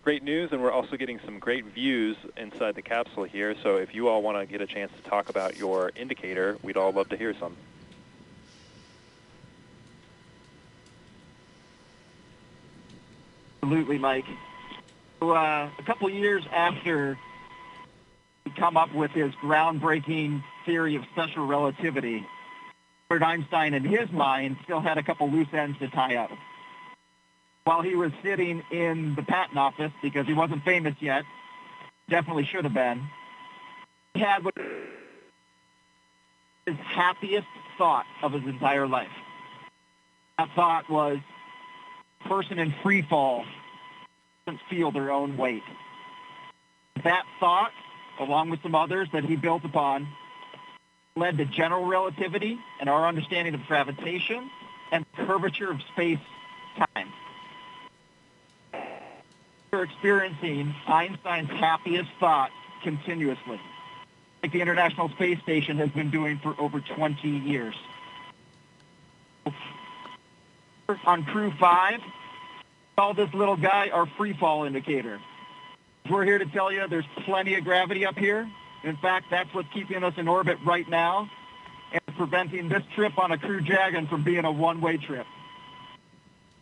Great news, and we're also getting some great views inside the capsule here, so if you all want to get a chance to talk about your indicator, we'd all love to hear some. Absolutely, Mike. So, a couple years after he come up with his groundbreaking theory of special relativity, Albert Einstein, in his mind, still had a couple loose ends to tie up. While he was sitting in the patent office, because he wasn't famous yet, definitely should have been, he had what his happiest thought of his entire life. That thought was, a person in free fall doesn't feel their own weight. That thought, along with some others that he built upon, led to general relativity and our understanding of gravitation and curvature of space-time. We're experiencing Einstein's happiest thought continuously, like the International Space Station has been doing for over 20 years. On Crew-5, call this little guy our free fall indicator. We're here to tell you there's plenty of gravity up here. In fact, that's what's keeping us in orbit right now and preventing this trip on a Crew Dragon from being a one-way trip.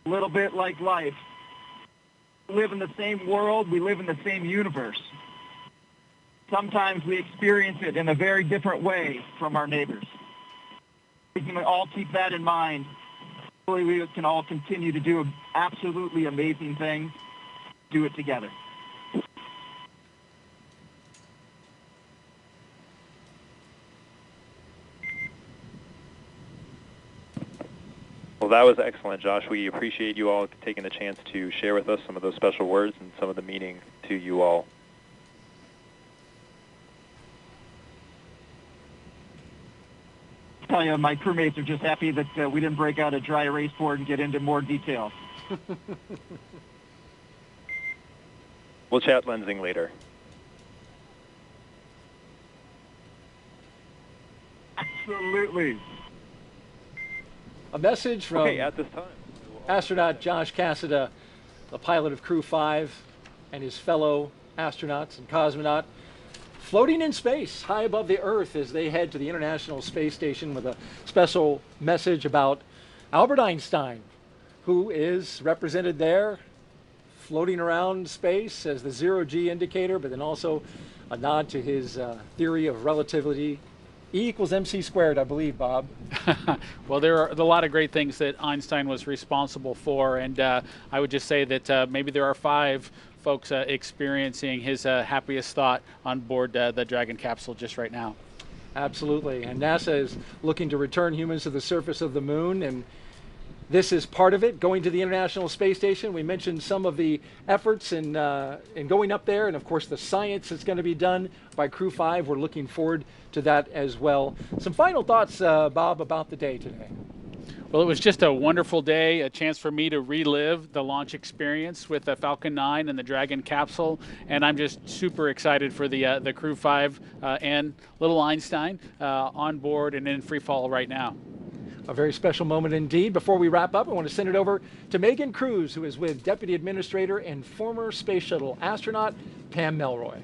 A little bit like life. We live in the same world, we live in the same universe. Sometimes we experience it in a very different way from our neighbors. We can all keep that in mind. Hopefully we can all continue to do absolutely amazing things, do it together. that was excellent, Josh. We appreciate you all taking the chance to share with us some of those special words and some of the meaning to you all. I tell you, my crewmates are just happy that we didn't break out a dry erase board and get into more detail. We'll chat lensing later. Absolutely. A message from at this time, astronaut Josh Cassada, the pilot of Crew-5, and his fellow astronauts and cosmonaut, floating in space high above the Earth as they head to the International Space Station with a special message about Albert Einstein, who is represented there floating around space as the zero-G indicator, but then also a nod to his theory of relativity. E equals mc squared, I believe, Bob. Well, there are a lot of great things that Einstein was responsible for, and I would just say that maybe there are 5 folks experiencing his happiest thought on board the Dragon capsule just right now. Absolutely, and NASA is looking to return humans to the surface of the moon, and this is part of it, going to the International Space Station. We mentioned some of the efforts in going up there, and of course the science that's going to be done by Crew-5. We're looking forward to that as well. Some final thoughts, Bob, about the day today. Well, it was just a wonderful day, a chance for me to relive the launch experience with the Falcon 9 and the Dragon capsule, and I'm just super excited for the Crew-5 and little Einstein on board and in free fall right now. A very special moment indeed. Before we wrap up, I want to send it over to Megan Cruz, who is with Deputy Administrator and former Space Shuttle astronaut Pam Melroy.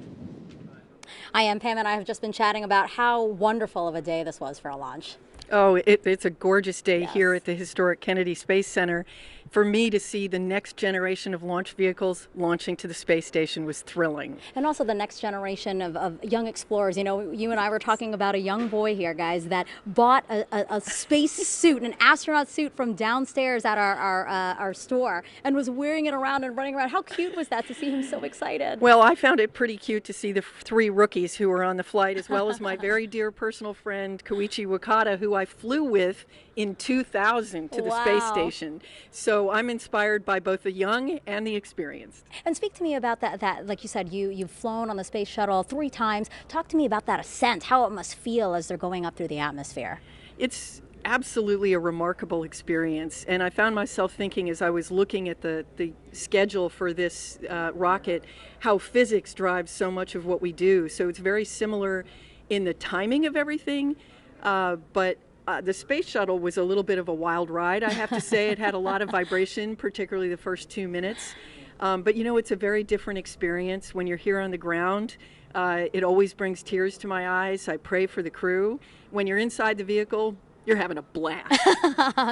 I am Pam, and I have just been chatting about how wonderful of a day this was for a launch. Oh, it's a gorgeous day here at the historic Kennedy Space Center. For me to see the next generation of launch vehicles launching to the space station was thrilling. And also the next generation of young explorers. You know, you and I were talking about a young boy here, guys, that bought a space suit, an astronaut suit from downstairs at our store and was wearing it around and running around. How cute was that to see him so excited? Well, I found it pretty cute to see the 3 rookies who were on the flight, as well as my very dear personal friend Koichi Wakata, who I flew with in 2000 to the space station. So I'm inspired by both the young and the experienced. And speak to me about that like you said, you've flown on the space shuttle 3 times. Talk to me about that ascent, how it must feel as they're going up through the atmosphere. It's absolutely a remarkable experience, and I found myself thinking as I was looking at the schedule for this rocket, how physics drives so much of what we do. So it's very similar in the timing of everything, but the space shuttle was a little bit of a wild ride, I have to say. It had a lot of vibration, particularly the first 2 minutes. But you know, it's a very different experience when you're here on the ground. It always brings tears to my eyes. I pray for the crew. When you're inside the vehicle, you're having a blast.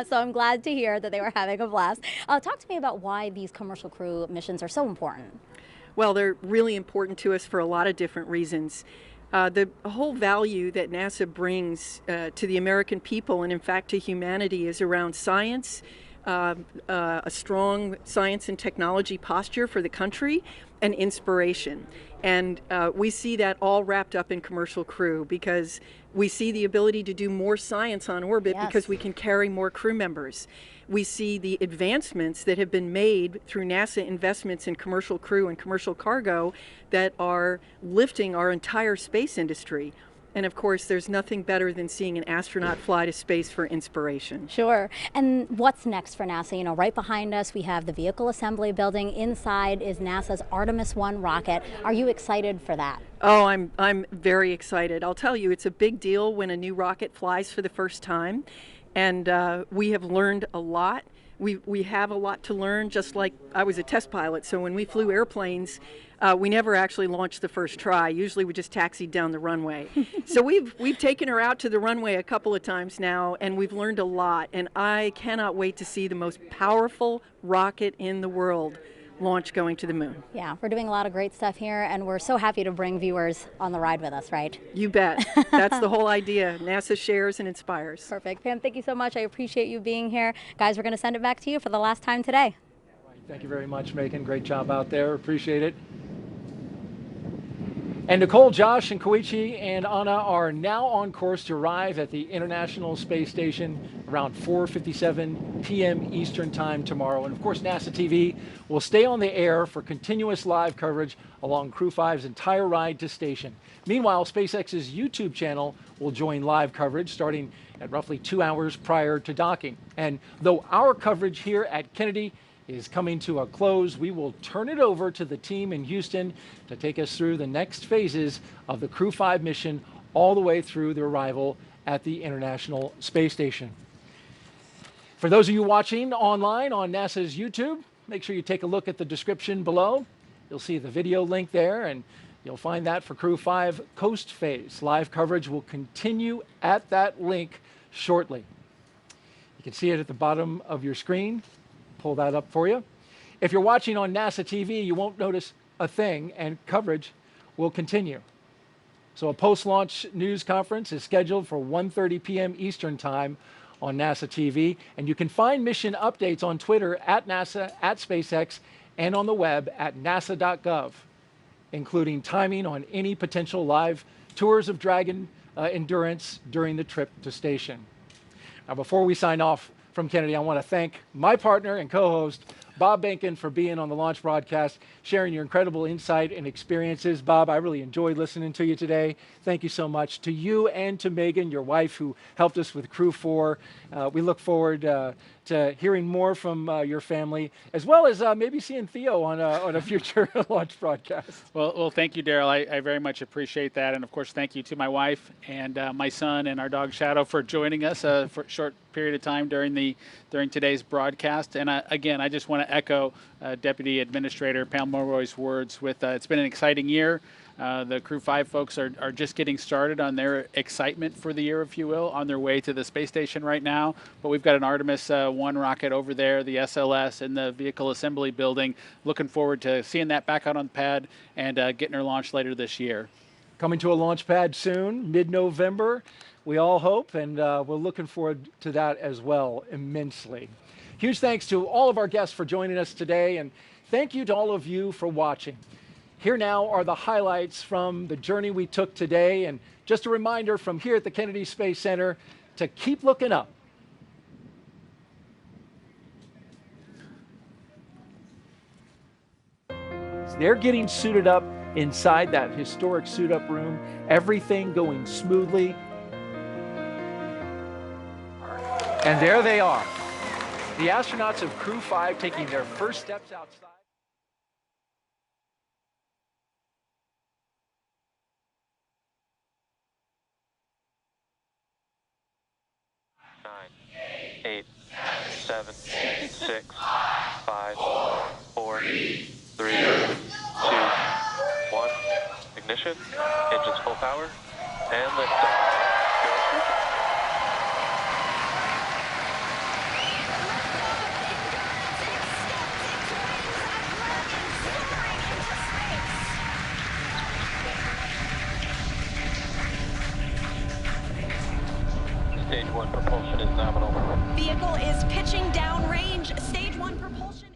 So I'm glad to hear that they were having a blast. Talk to me about why these commercial crew missions are so important. Well, they're really important to us for a lot of different reasons. The whole value that NASA brings to the American people and in fact to humanity is around science, a strong science and technology posture for the country, and inspiration. And we see that all wrapped up in Commercial Crew because we see the ability to do more science on orbit because we can carry more crew members. We see the advancements that have been made through NASA investments in commercial crew and commercial cargo that are lifting our entire space industry. And of course, there's nothing better than seeing an astronaut fly to space for inspiration. Sure. And what's next for NASA? You know, right behind us, we have the vehicle assembly building. Inside is NASA's Artemis 1 rocket. Are you excited for that? Oh, I'm very excited. I'll tell you, it's a big deal when a new rocket flies for the first time. And we have learned a lot. We have a lot to learn, just like I was a test pilot. So when we flew airplanes, we never actually launched the first try. Usually we just taxied down the runway. So we've taken her out to the runway a couple of times now, and we've learned a lot. And I cannot wait to see the most powerful rocket in the world launch going to the moon. Yeah, we're doing a lot of great stuff here, and we're so happy to bring viewers on the ride with us, right? You bet. That's the whole idea. NASA shares and inspires. Perfect. Pam, thank you so much. I appreciate you being here. Guys, we're going to send it back to you for the last time today. Thank you very much, Megan. Great job out there. Appreciate it. And Nicole, Josh, and Koichi and Anna are now on course to arrive at the International Space Station around 4:57 p.m. Eastern Time tomorrow. And of course, NASA TV will stay on the air for continuous live coverage along Crew-5's entire ride to station. Meanwhile, SpaceX's YouTube channel will join live coverage starting at roughly 2 hours prior to docking. And though our coverage here at Kennedy is coming to a close, we will turn it over to the team in Houston to take us through the next phases of the Crew-5 mission all the way through their arrival at the International Space Station. For those of you watching online on NASA's YouTube, make sure you take a look at the description below. You'll see the video link there, and you'll find that for Crew-5 Coast Phase. Live coverage will continue at that link shortly. You can see it at the bottom of your screen. Pull that up for you. If you're watching on NASA TV, you won't notice a thing, and coverage will continue. So a post-launch news conference is scheduled for 1:30 p.m. Eastern Time on NASA TV, and you can find mission updates on Twitter at NASA, at SpaceX, and on the web at nasa.gov, including timing on any potential live tours of Dragon Endurance during the trip to station. Now, before we sign off from Kennedy, I want to thank my partner and co-host, Bob Behnken, for being on the launch broadcast, sharing your incredible insight and experiences. Bob, I really enjoyed listening to you today. Thank you so much. To you and to Megan, your wife, who helped us with Crew-4. We look forward to hearing more from your family, as well as maybe seeing Theo on a future launch broadcast. Well, thank you, Daryl. I very much appreciate that. And of course, thank you to my wife and my son and our dog Shadow for joining us for a short period of time during today's broadcast. And again, I just want to echo Deputy Administrator Pam Mulroy's words with it's been an exciting year. The Crew-5 folks are just getting started on their excitement for the year, if you will, on their way to the space station right now. But we've got an Artemis 1 rocket over there, the SLS, in the vehicle assembly building. Looking forward to seeing that back out on the pad and getting her launched later this year. Coming to a launch pad soon, mid-November, we all hope, and we're looking forward to that as well immensely. Huge thanks to all of our guests for joining us today, and thank you to all of you for watching. Here now are the highlights from the journey we took today, and just a reminder from here at the Kennedy Space Center to keep looking up. They're getting suited up inside that historic suit-up room, everything going smoothly. And there they are, the astronauts of Crew-5 taking their first steps outside. 9, 8, 7, 6, 5, 4, 3, 2, 1. Ignition, engines full power, and liftoff. Go Crew-5. Stage 1 propulsion is nominal. Vehicle is pitching downrange. Stage 1 propulsion.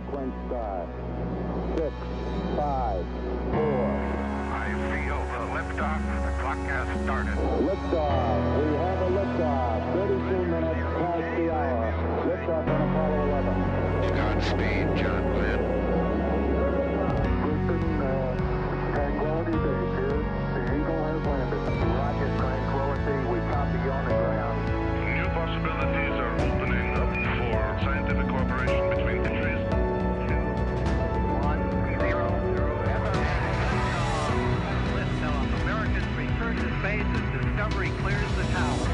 sequence start. 6, 5, 4. I feel the liftoff. The clock has started. Liftoff. We have a liftoff. 32 minutes past the hour. Liftoff on Apollo 11. Godspeed, John Glenn. Tranquility Base here. The Eagle has landed. Rocket Tranquility. We copy you on the ground. New possibilities are opening up for scientific cooperation between countries. 1, 0, 0, liftoff. Americans return to space as Discovery clears the tower.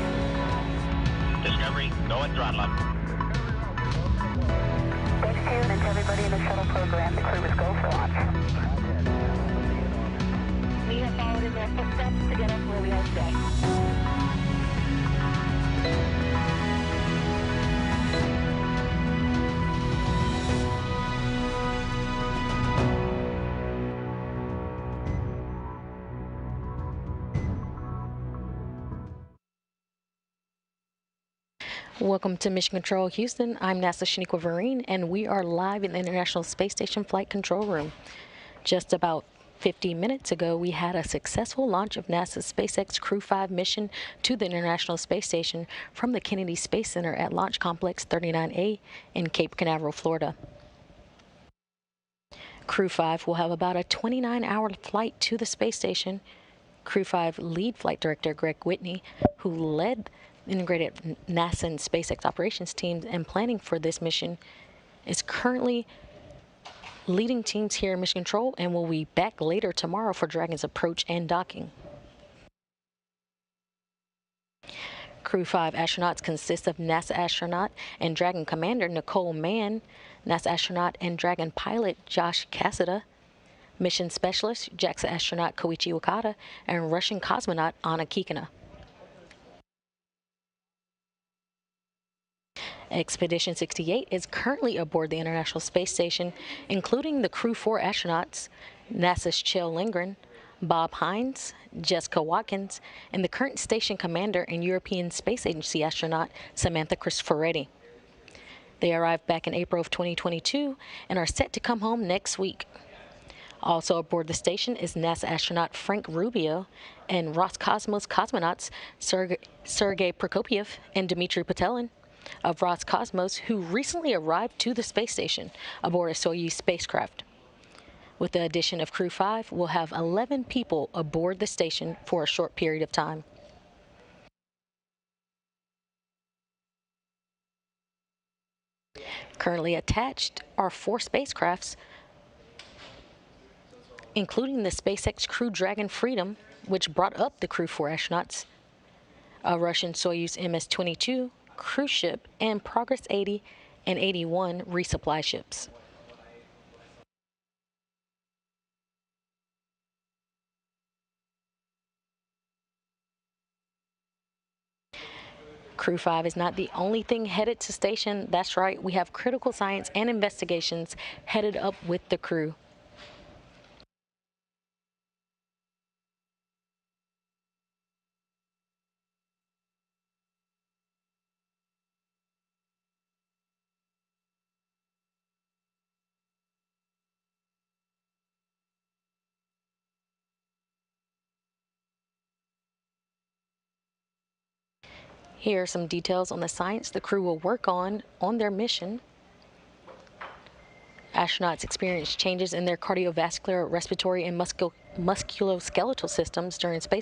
Discovery, go and throttle up. Thanks to you and to everybody in the shuttle program. The crew is go for launch. We have followed in their footsteps to get us where we are today. Welcome to Mission Control Houston. I'm NASA Shaniqua Vereen, and we are live in the International Space Station Flight Control Room. Just about 50 minutes ago, we had a successful launch of NASA's SpaceX Crew-5 mission to the International Space Station from the Kennedy Space Center at Launch Complex 39A in Cape Canaveral, Florida. Crew-5 will have about a 29-hour flight to the space station. Crew-5 lead flight director Greg Whitney, who led integrated NASA and SpaceX operations teams and planning for this mission, is currently leading teams here in Mission Control and will be back later tomorrow for Dragon's approach and docking. Crew-5 astronauts consist of NASA astronaut and Dragon commander Nicole Mann, NASA astronaut and Dragon pilot Josh Cassada, mission specialist JAXA astronaut Koichi Wakata, and Russian cosmonaut Anna Kikina. Expedition 68 is currently aboard the International Space Station, including the Crew-4 astronauts, NASA's Kjell Lindgren, Bob Hines, Jessica Watkins, and the current station commander and European Space Agency astronaut Samantha Cristoforetti. They arrived back in April of 2022 and are set to come home next week. Also aboard the station is NASA astronaut Frank Rubio and Roscosmos cosmonauts Sergei Prokopyev and Dmitry Patelin of Roscosmos, who recently arrived to the space station aboard a Soyuz spacecraft. With the addition of Crew-5, we'll have 11 people aboard the station for a short period of time. Currently attached are 4 spacecrafts, including the SpaceX Crew Dragon Freedom, which brought up the Crew-4 astronauts, a Russian Soyuz MS-22 cruise ship, and Progress 80 and 81 resupply ships. Crew-5 is not the only thing headed to station. That's right, we have critical science and investigations headed up with the crew. Here are some details on the science the crew will work on their mission. Astronauts experience changes in their cardiovascular, respiratory, and musculoskeletal systems during space